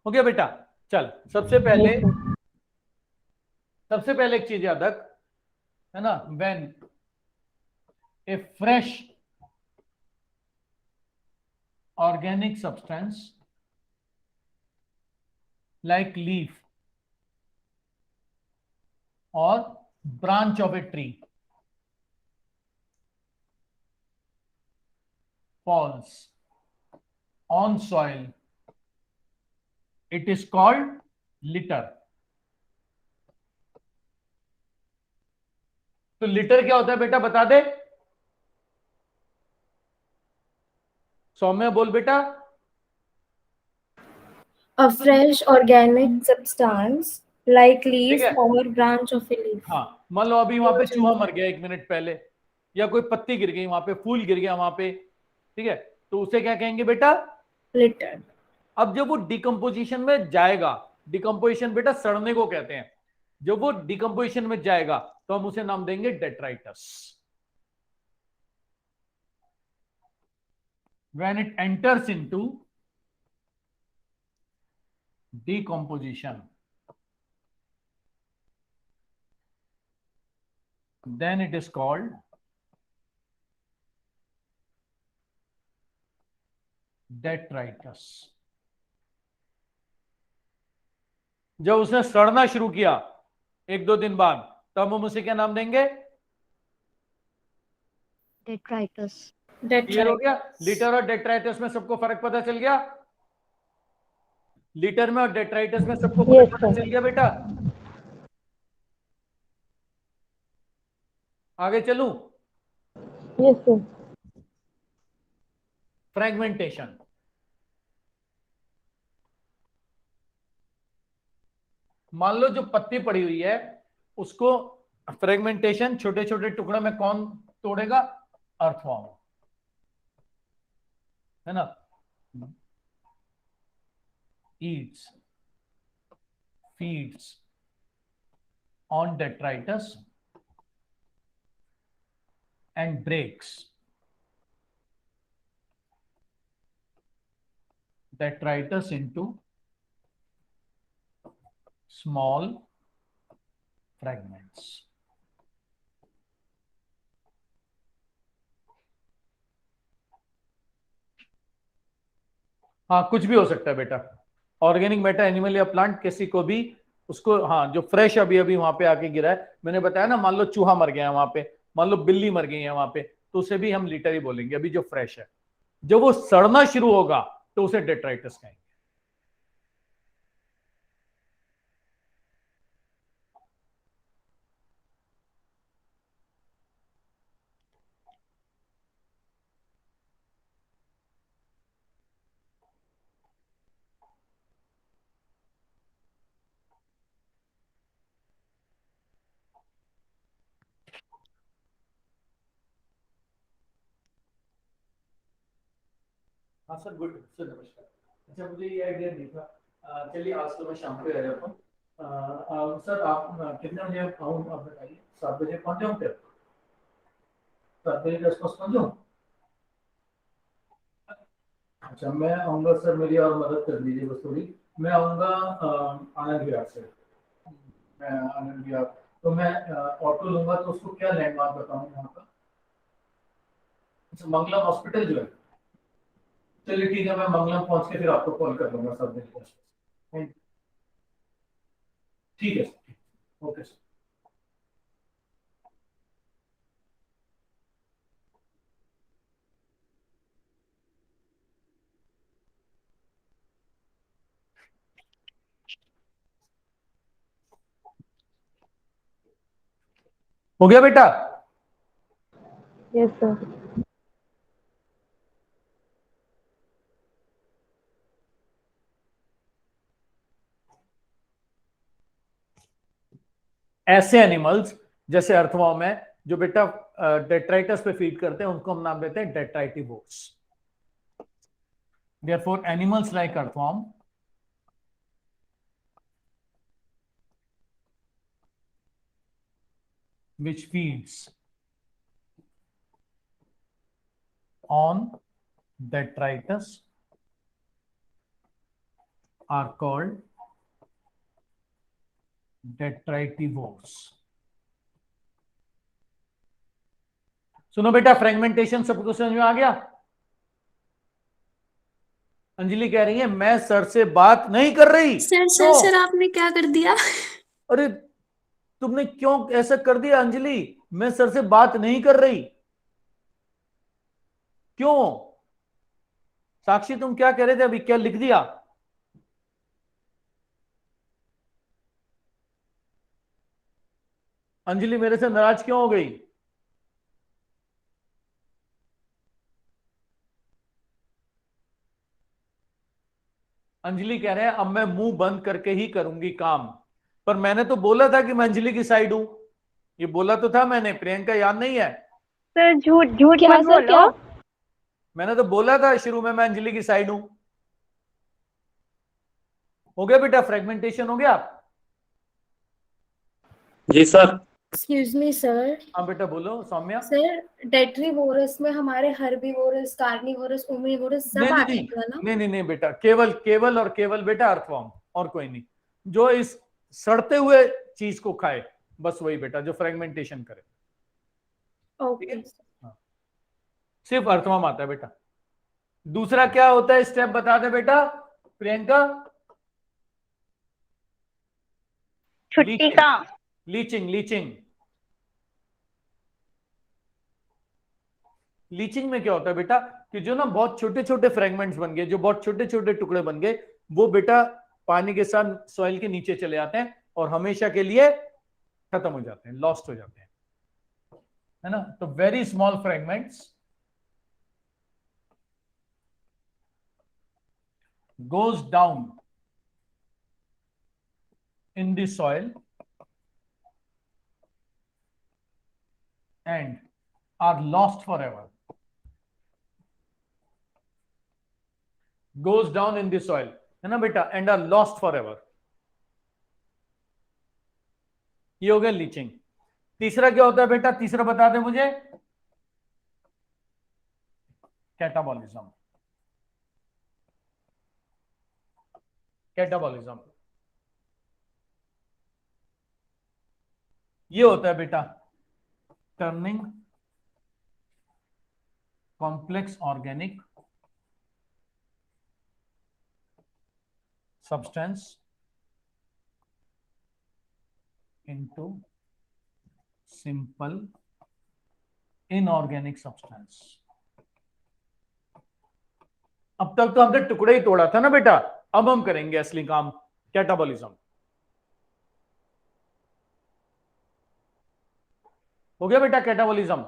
हो गया बेटा? चल सबसे पहले यस सर। एक चीज याद रख, है ना, when A fresh organic substance like leaf or branch of a tree falls on soil, it is called litter. तो लिटर क्या होता है बेटा, बता दे। सौम्य बोल बेटा। A fresh organic substance like leaf ठीक है। or branch of a leaf. हाँ, मान लो अभी वहां पे चूहा मर गया 1 मिनट पहले, या कोई पत्ती गिर गई वहां पे, फूल गिर गया वहां पे, ठीक है, तो उसे क्या कहेंगे बेटा? Litter. अब जब वो डिकम्पोजिशन में जाएगा, डिकम्पोजिशन बेटा सड़ने को कहते हैं, जब वो डिकम्पोजिशन में जाएगा तो हम उसे नाम देंगे detritus. When it enters into decomposition, then it is called detritus. जब उसने सड़ना शुरू किया 1-2 दिन बाद, तब हम उसे क्या नाम देंगे? detritus, क्लियर हो गया? लिटर और डेट्राइटस में सबको फर्क पता चल गया? लिटर में और डेट्राइटस में सबको फर्क Yes, पता sir. चल गया बेटा? आगे चलूं? Yes sir. फ्रेगमेंटेशन। मान लो जो पत्ती पड़ी हुई है उसको फ्रेगमेंटेशन, छोटे छोटे टुकड़ों में कौन तोड़ेगा? अर्थवॉर्म, है ना, eats, feeds on detritus and breaks detritus into small fragments. हाँ, कुछ भी हो सकता है बेटा, ऑर्गेनिक मैटर, एनिमल या प्लांट, किसी को भी उसको, हाँ, जो फ्रेश अभी अभी वहां पे आके गिरा है, मैंने बताया ना, मान लो चूहा मर गया है वहां पे, मान लो बिल्ली मर गई है वहां पे, तो उसे भी हम लिटर ही बोलेंगे, अभी जो फ्रेश है। जब वो सड़ना शुरू होगा तो उसे डेट्राइटस कहेंगे। हाँ सर, गुड सर, नमस्कार। अच्छा, मुझे ये आइडिया नहीं था। चलिए आज तो मैं शाम को आ जाता हूँ। सर आप कितने बजे आऊँ, आप बताइए। 7 बजे पहुँच जाऊँ क्या? 7 बजे के आसपास पहुँच जाऊँ? अच्छा, मैं आऊँगा सर, मेरी और मदद कर दीजिए बस थोड़ी। मैं आऊँगा आनंद विहार से। मैं आनंद विहार, तो मैं ऑटो लूंगा, तो उसको क्या लैंडमार्क बताऊँ वहाँ का? अच्छा, मंगलम हॉस्पिटल जो है। चलिए ठीक है, मैं मंगलम पहुँच के फिर आपको कॉल कर लूंगा 7 बजे के आसपास। ठीक है सर, ओके सर। हो गया बेटा? Yes sir. ऐसे एनिमल्स जैसे अर्थवॉर्म है जो बेटा डेट्राइटस पे फीड करते हैं, उनको हम नाम देते हैं डेट्राइटिवोर्स। Therefore, animals like earthworm which feeds on detritus are called detritivores. सुनो बेटा, फ्रेगमेंटेशन सबको समझ में आ गया? अंजलि कह रही है मैं सर से बात नहीं कर रही। सर आपने क्या कर दिया? अरे तुमने क्यों ऐसा कर दिया अंजलि? मैं सर से बात नहीं कर रही। क्यों? साक्षी तुम क्या कह रहे थे अभी, क्या लिख दिया? अंजलि मेरे से नाराज क्यों हो गई? अंजलि कह रहे हैं अब मैं मुंह बंद करके ही करूंगी काम। पर मैंने तो बोला था कि मैं अंजलि की साइड हूं। ये बोला तो था मैंने, प्रियंका याद नहीं है? सर झूठ झूठ क्या मत सर, बोलो। क्या? मैंने तो बोला था शुरू में मैं अंजलि की साइड हूं। हो गया बेटा, फ्रेगमेंटेशन हो गया? जी सर। Excuse me sir. हाँ बेटा बोलो सौम्या। सर डेट्रीवोरस में हमारे हर्बीवोरस, कार्निवोरस, ओमनीवोरस नहीं सब नहीं आते हैं ना? नहीं नहीं नहीं बेटा, केवल केवल और केवल बेटा अर्थवॉर्म, और कोई नहीं। जो इस सड़ते हुए चीज को खाए, बस वही बेटा जो फ्रेगमेंटेशन करे। ठीक है? ओके। हाँ, सिर्फ अर्थवॉर्म आता है बेटा। दूसरा क्या होता है स्टेप बता दे बेटा प्रियंका। छुट्टी का। लीचिंग लीचिंग लीचिंग में क्या होता है बेटा कि जो ना बहुत छोटे छोटे फ्रेगमेंट्स बन गए, जो बहुत छोटे छोटे टुकड़े बन गए, वो बेटा पानी के साथ सॉइल के नीचे चले जाते हैं और हमेशा के लिए खत्म हो जाते हैं, लॉस्ट हो जाते हैं, है ना? तो very small fragments goes down in the soil and are lost forever. Goes down in the soil, है ना बेटा, and are lost forever. ये हो गया लीचिंग। तीसरा क्या होता है बेटा? तीसरा बता दे मुझे। कैटाबॉलिज्म। कैटाबॉलिज्म ये होता है बेटा turning complex organic substance into simple inorganic substance. अब तक तो हमने टुकड़े ही तोड़ा था ना बेटा, अब हम करेंगे असली काम, कैटाबॉलिज्म। हो गया बेटा कैटाबॉलिज्म?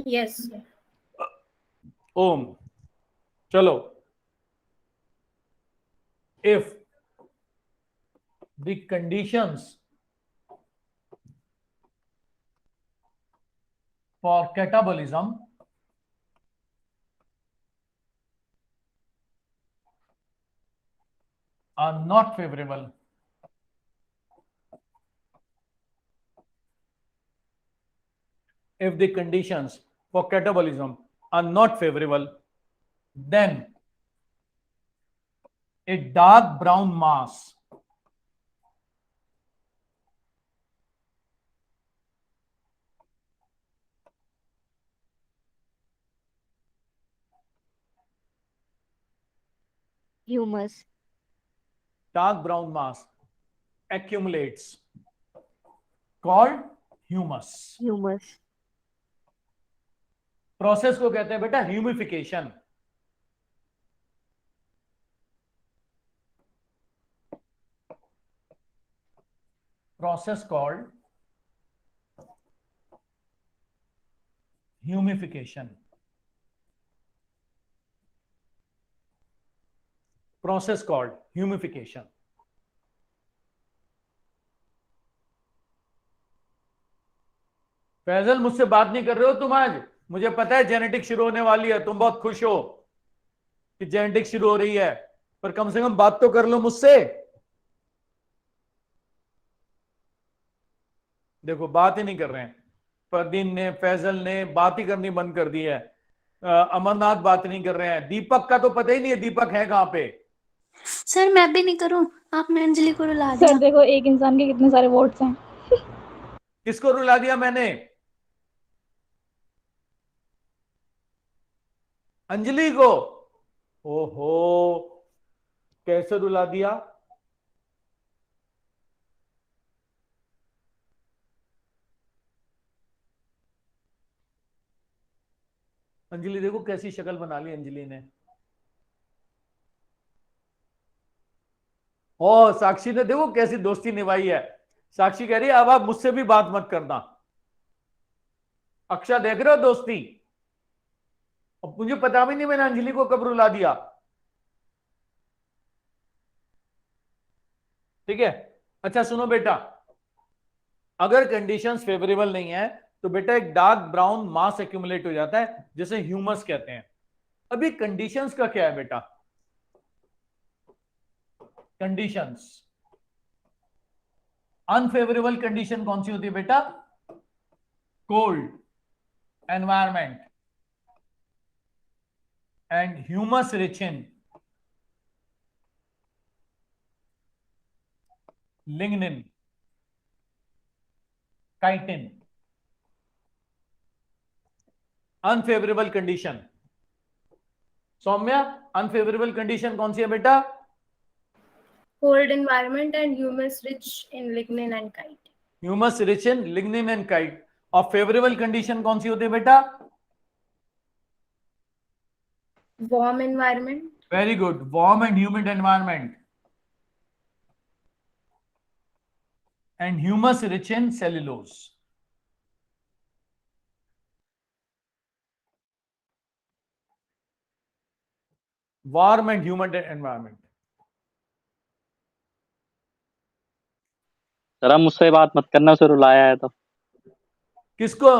यस। ओम चलो। If the conditions for catabolism are not favorable if the conditions for catabolism are not favorable, then a dark brown mass Humus. accumulates called humus. Humus. Process को कहते हैं बेटा humification. Process called humification. Process called humification. Faisal मुझसे बात नहीं कर रहे हो तुम आज. मुझे पता है जेनेटिक शुरू होने वाली है, तुम बहुत खुश हो कि जेनेटिक शुरू हो रही है, पर कम से कम बात तो कर लो मुझसे. देखो बात ही नहीं कर रहे हैं. फरदीन ने, फैजल ने बात ही करनी बंद कर दी है. अमरनाथ बात नहीं कर रहे हैं. दीपक का तो पता ही नहीं है दीपक है कहां पे. सर मैं भी नहीं करूं, आपने अंजलि को रुला सर दिया। देखो एक इंसान के कितने सारे वोट्स हैं। किसको रुला दिया मैंने? अंजलि को. ओहो, कैसे रुला दिया? अंजलि देखो कैसी शक्ल बना ली अंजलि ने. ओ साक्षी ने देखो कैसी दोस्ती निभाई है. साक्षी कह रही है अब आप मुझसे भी बात मत करना. अक्षा देख रहे हो दोस्ती. अब मुझे पता भी नहीं मैंने अंजलि को कब रुला दिया. ठीक है. अच्छा सुनो बेटा, अगर कंडीशंस फेवरेबल नहीं है तो बेटा एक डार्क ब्राउन मास एक्यूमुलेट हो जाता है जिसे ह्यूमस कहते हैं. अभी कंडीशंस का क्या है बेटा? कंडीशंस, अनफेवरेबल कंडीशन कौन सी होती है बेटा? Cold environment and humus rich in lignin, chitin. Unfavourable condition. Saumya, unfavourable condition कौन सी है बेटा? Cold environment and humus rich in lignin and chitin. Humus rich in lignin and kite. और फेवरेबल कंडीशन कौन सी होती है बेटा? Warm environment. Very good, warm and humid environment and humus rich in cellulose. Warm and humid environment. जरा मुझसे बात मत करना, उसे रुलाया है तो. किसको?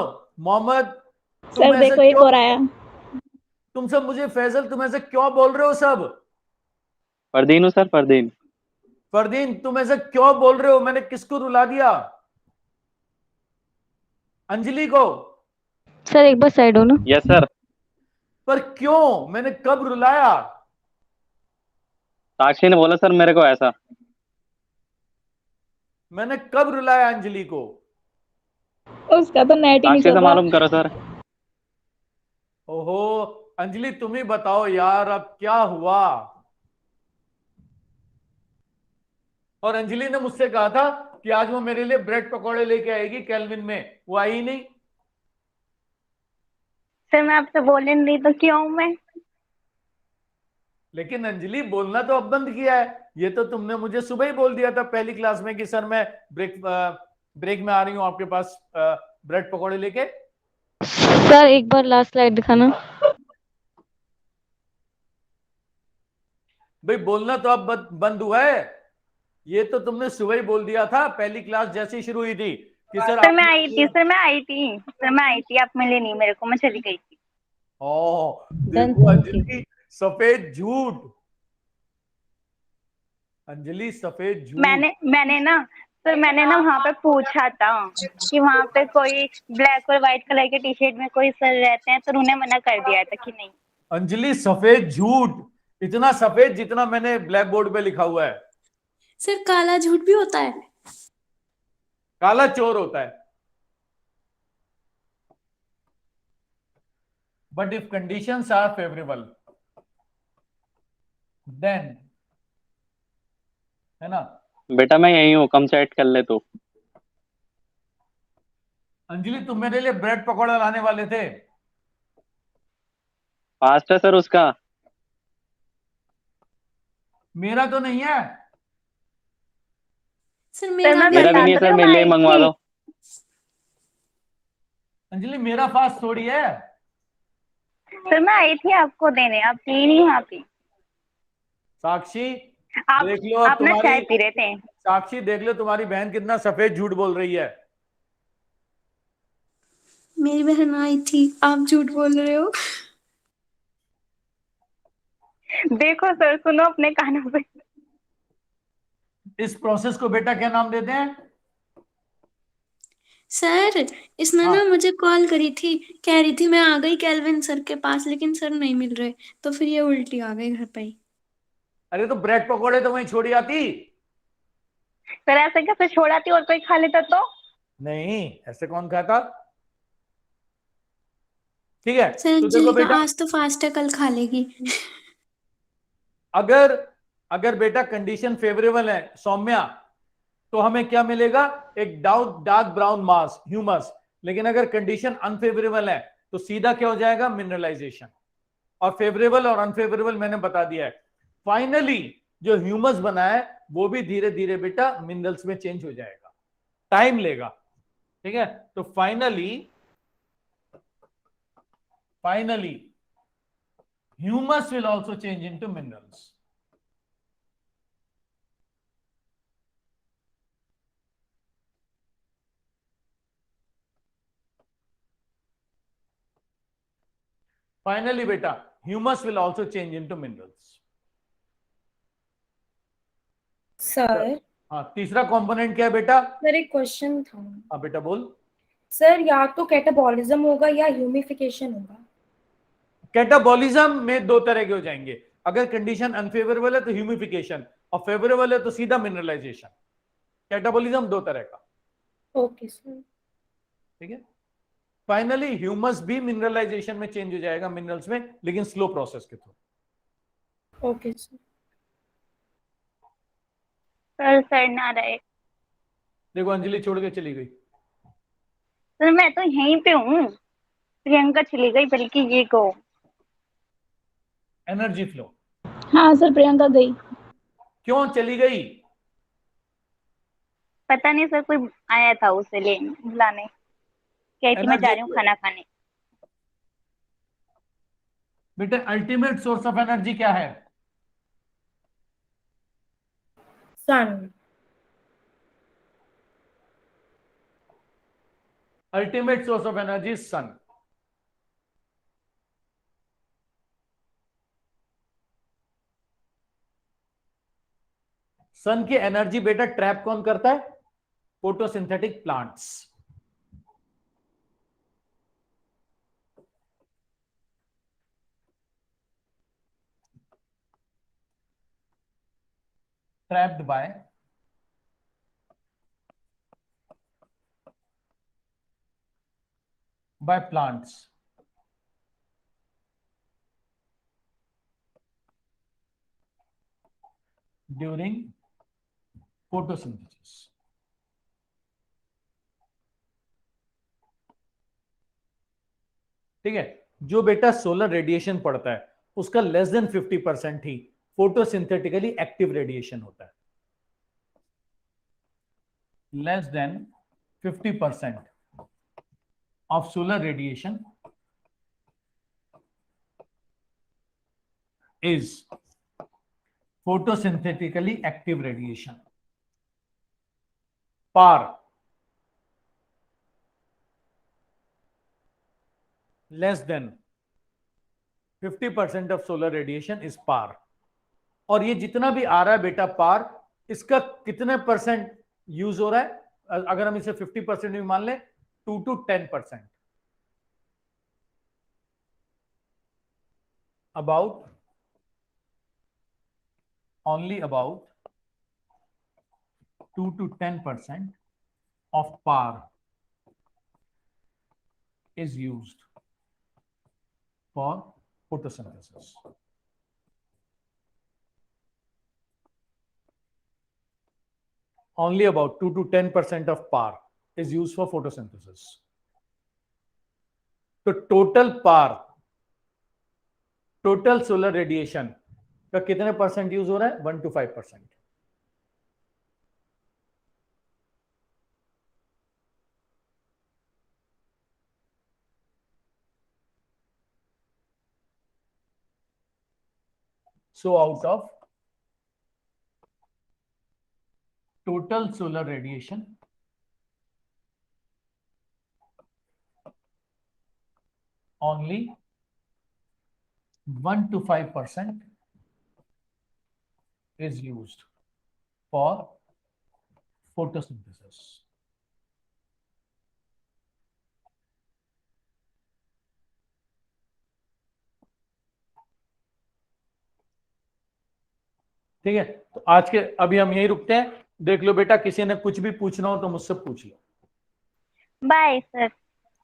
मोहम्मद. सर देखो एक और आया। तुम सब मुझे फैजल तुम ऐसे क्यों बोल रहे हो सब? फरदीन हूँ सर, फरदीन. फरदीन तुम ऐसे क्यों बोल रहे हो? मैंने किसको रुला दिया? अंजलि को. सर एक बार साइड हो ना। Yes sir. पर क्यों? मैंने कब रुलाया? साक्षी ने बोला सर मेरे को ऐसा. मैंने कब रुलाया अंजलि को? उसका तो नेट ही नहीं साक्षी चल से रहा। मालूम करो सर. ओहो अंजलि तुम ही बताओ यार अब क्या हुआ? और अंजलि ने मुझसे कहा था कि आज वो मेरे लिए ब्रेड पकौड़े लेके आएगी केल्विन में, वो आई ही नहीं. सर मैं आपसे बोल नहीं रही तो क्यों मैं? लेकिन अंजलि बोलना तो अब बंद किया है. ये तो तुमने मुझे सुबह ही बोल दिया था पहली क्लास में कि सर मैं ब्रेक में आ रही हूं आपके पास ब्रेड पकौड़े लेके. सर एक बार लास्ट स्लाइड दिखाना। भाई बोलना तो अब बंद हुआ है. ये तो तुमने सुबह ही बोल दिया था पहली क्लास जैसे ही शुरू हुई थी कि सर सर मैं आई थी, आप मिले नहीं मेरे को, मैं चली गई थी। ओ Then देखो thank you. अंजलि, सफेद झूठ, अंजलि सफेद झूठ। मैंने ना वहाँ पे पूछा था कि वहाँ पे कोई ब्लैक और व्हाइट कलर के टी शर्ट में कोई सर रहते हैं, तो उन्होंने मना कर दिया था कि नहीं। अंजलि सफेद झूठ, इतना सफेद जितना मैंने ब्लैक बोर्ड पे लिखा हुआ है। सर काला झूठ भी होता है? काला चोर होता है। But if conditions are favourable then, है ना। बेटा मैं यही हूँ, कम सेट कर ले तो। अंजलि तुम मेरे लिए ब्रेड पकौड़ा लाने वाले थे। फास्ट है सर उसका। मेरा तो नहीं है। सर सर मेरा मैं भी मेरा भी बता नहीं है तो सर, रही हूँ, मेरे मैं लिए आई मंगवा थी। दो। अंजलि मेरा फास्ट थोड़ी है। सर मैं आई थी आपको देने, आप थी नहीं यहाँ पे। साक्षी आप देख लो अब आप ना चाय तुम्हारी, पी रहे थे। साक्षी देख लो तुम्हारी बहन कितना सफेद झूठ बोल रही है। मेरी बहन आई थी, आप झूठ बोल रहे हो। देखो सर, सुनो अपने कानों पे। इस प्रोसेस को बेटा क्या नाम देते हैं? सर इसने हाँ, ना मुझे कॉल करी थी, कह रही थी मैं आ गई केल्विन सर के पास, लेकिन सर नहीं मिल रहे, तो फिर ये उल्टी आ गई घर पे ही। अरे तो ब्रेड पकौड़े तो वहीं छोड़ी आती। सर ऐसे कैसे छोड़ा थी, और कोई खा लेता तो। नहीं, ऐसे कौन खाता। ठीक है, सर तो देखो अंजलि का बेटा, आज तो फास्ट है, कल खा लेगी। अगर अगर बेटा कंडीशन फेवरेबल है सौम्या, तो हमें क्या मिलेगा? एक डार्क ब्राउन मास, ह्यूमस। लेकिन अगर कंडीशन अनफेवरेबल है तो सीधा क्या हो जाएगा? मिनरलाइजेशन। और फेवरेबल और अनफेवरेबल मैंने बता दिया है। फाइनली जो ह्यूमस बना है वो भी धीरे धीरे बेटा मिनरल्स में चेंज हो जाएगा, टाइम लेगा। ठीक है, तो finally humus will also change into minerals. Finally beta, humus will also change into minerals. Sir हाँ, तीसरा कंपोनेंट क्या है बेटा? सर एक क्वेश्चन था। हाँ बेटा बोल। सर या तो कैटाबॉलिज्म होगा या ह्यूमिफिकेशन होगा। कैटाबॉलिज्म में दो तरह के हो जाएंगे। अगर कंडीशन अनफेवरेबल है तो ह्यूमिफिकेशन, और फेवरेबल है तो सीधा मिनरलाइजेशन। कैटाबॉलिज्म दो तरह का। Okay sir. ठीक है, फाइनली ह्यूमस भी मिनरलाइजेशन में चेंज हो जाएगा, मिनरल्स में, लेकिन स्लो प्रोसेस के थ्रू। Okay sir. सर ना रहे। देखो अंजलि छोड़ के चली गई। सर मैं तो यहीं पे हूँ, प्रियंका चली गई, बल्कि ये को। Energy flow. हाँ सर, प्रियंका गई। क्यों चली गई? पता नहीं सर, कोई आया था उसे लेने बुलाने, कही थी मैं जा एनर्जी रही हूँ फ्लो खाना खाने। बेटा, अल्टीमेट सोर्स ऑफ एनर्जी क्या है? Sun. Ultimate source of energy sun. Sun की एनर्जी बेटा ट्रैप कौन करता है? Photosynthetic plants. Trapped by plants during photosynthesis. ठीक है, जो बेटा सोलर रेडिएशन पड़ता है उसका लेस देन 50% ही फोटोसिंथेटिकली एक्टिव रेडिएशन होता है। Less than 50% of solar radiation is photosynthetically active radiation. par less than 50% of solar radiation is par. और ये जितना भी आ रहा है बेटा पार, इसका कितने परसेंट यूज हो रहा है? अगर हम इसे 50% भी मान लें, 2 to 10%. Only about 2 to 10% of par is used for photosynthesis. Only about 2 to 10% of par is used for photosynthesis. तो टोटल सोलर रेडिएशन का कितने परसेंट यूज हो रहा है? 1 to 5%. So out of total solar radiation, only 1 to 5% is used for photosynthesis. ठीक है, तो आज के अभी हम यही रुकते हैं. देख लो बेटा, किसी ने कुछ भी पूछना हो तो मुझसे पूछ लो. Bye sir.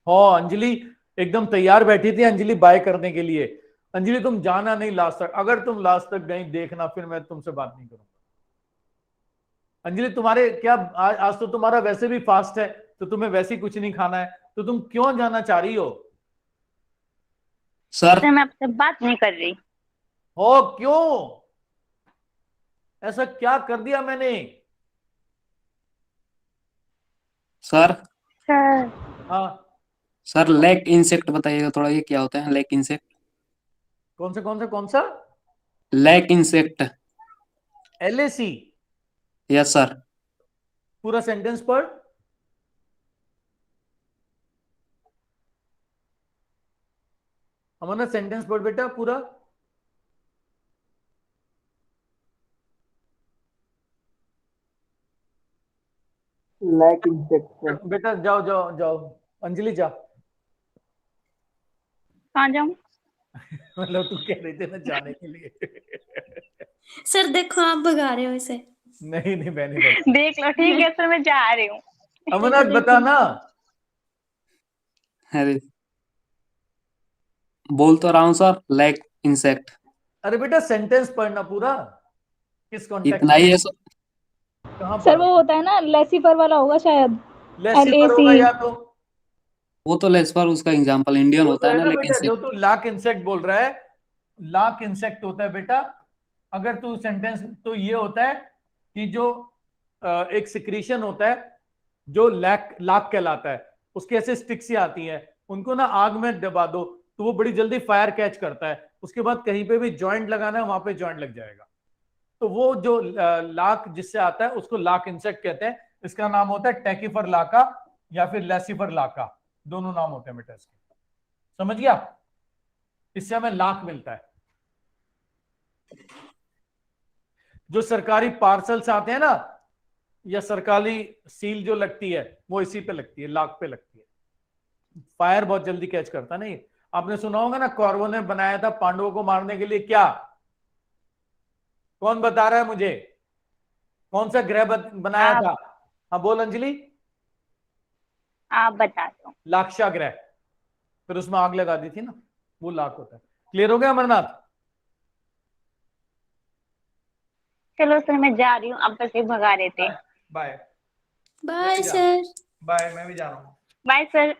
हाँ, अंजलि एकदम तैयार बैठी थी अंजलि बाय करने के लिए. अंजलि तुम जाना नहीं लास्ट तक. अगर तुम लास्ट तक गई देखना, फिर मैं तुमसे बात नहीं करूंगा. अंजलि तुम्हारे क्या आज तो तुम्हारा वैसे भी फास्ट है, तो तुम्हें वैसे ही कुछ नहीं खाना है, तो तुम क्यों जाना चाह रही हो? सर मैं आपसे बात नहीं कर रही. हो क्यों? ऐसा क्या कर दिया मैंने? सर सर हाँ सर लैक इंसेक्ट बताइएगा थोड़ा, ये क्या होता है लैक इंसेक्ट? कौन सा? Lac insect. LAC. Yes sir. पूरा सेंटेंस पढ़. हमारा सेंटेंस पढ़ बेटा पूरा. Lac insect. बेटा जाओ अंजलि जा. कहाँ जाऊँ? मतलब तू कह रही थी ना जाने के लिए. सर देखो आप भगा रहे हो इसे. नहीं मैं नहीं बता. देख लो. ठीक है सर, मैं जा रही हूँ. अमरनाथ बता ना. अरे बोल तो रहा हूँ सर, लैक इंसेक्ट. अरे बेटा सेंटेंस पढ़ना पूरा. किस कॉन्टेक्स्ट इतना ही है सर. कहाँ सर वो होता है ना, लेसिफर वाला होगा शायद. लेसिफर होगा या तो वो तो लेसफर उसका एग्जांपल इंडियन होता है ना, लेकिन बेटा जो तू लाक इंसेक्ट बोल रहा है, लाक इंसेक्ट होता है बेटा. अगर तू सेंटेंस तो ये होता है कि जो एक सिक्रीशन होता है जो लाक कहलाता है, उसके ऐसे स्टिक्स आती हैं, उनको ना आग में दबा दो तो वो बड़ी जल्दी फायर कैच करता है. उसके बाद कहीं पे भी जॉइंट लगाना है, वहां पे जॉइंट लग जाएगा. तो वो जो लाक जिससे आता है उसको लाक इंसेक्ट कहते हैं. इसका नाम होता है टैकीफर लाका या फिर लेसिफर लाका, दोनों नाम होते हैं बेटा इसके. समझ गया? इससे हमें लाख मिलता है. जो सरकारी पार्सल्स आते हैं ना, या सरकारी सील जो लगती है, वो इसी पे लगती है, लाख पे लगती है. फायर बहुत जल्दी कैच करता नहीं. आपने सुना होगा ना, कौरवों ने बनाया था पांडवों को मारने के लिए क्या? कौन बता रहा है मुझे? कौन सा ग्रह बनाया था? हाँ बोल अंजलि. आप बता दो. लाक्षा ग्रह. फिर उसमें आग लगा दी थी ना, वो लाख होता है. क्लियर हो गया अमरनाथ? चलो सर मैं जा रही हूँ, अब बस भगा रहे थे. Bye bye sir. बाय. मैं भी जा रहा हूँ. Bye sir.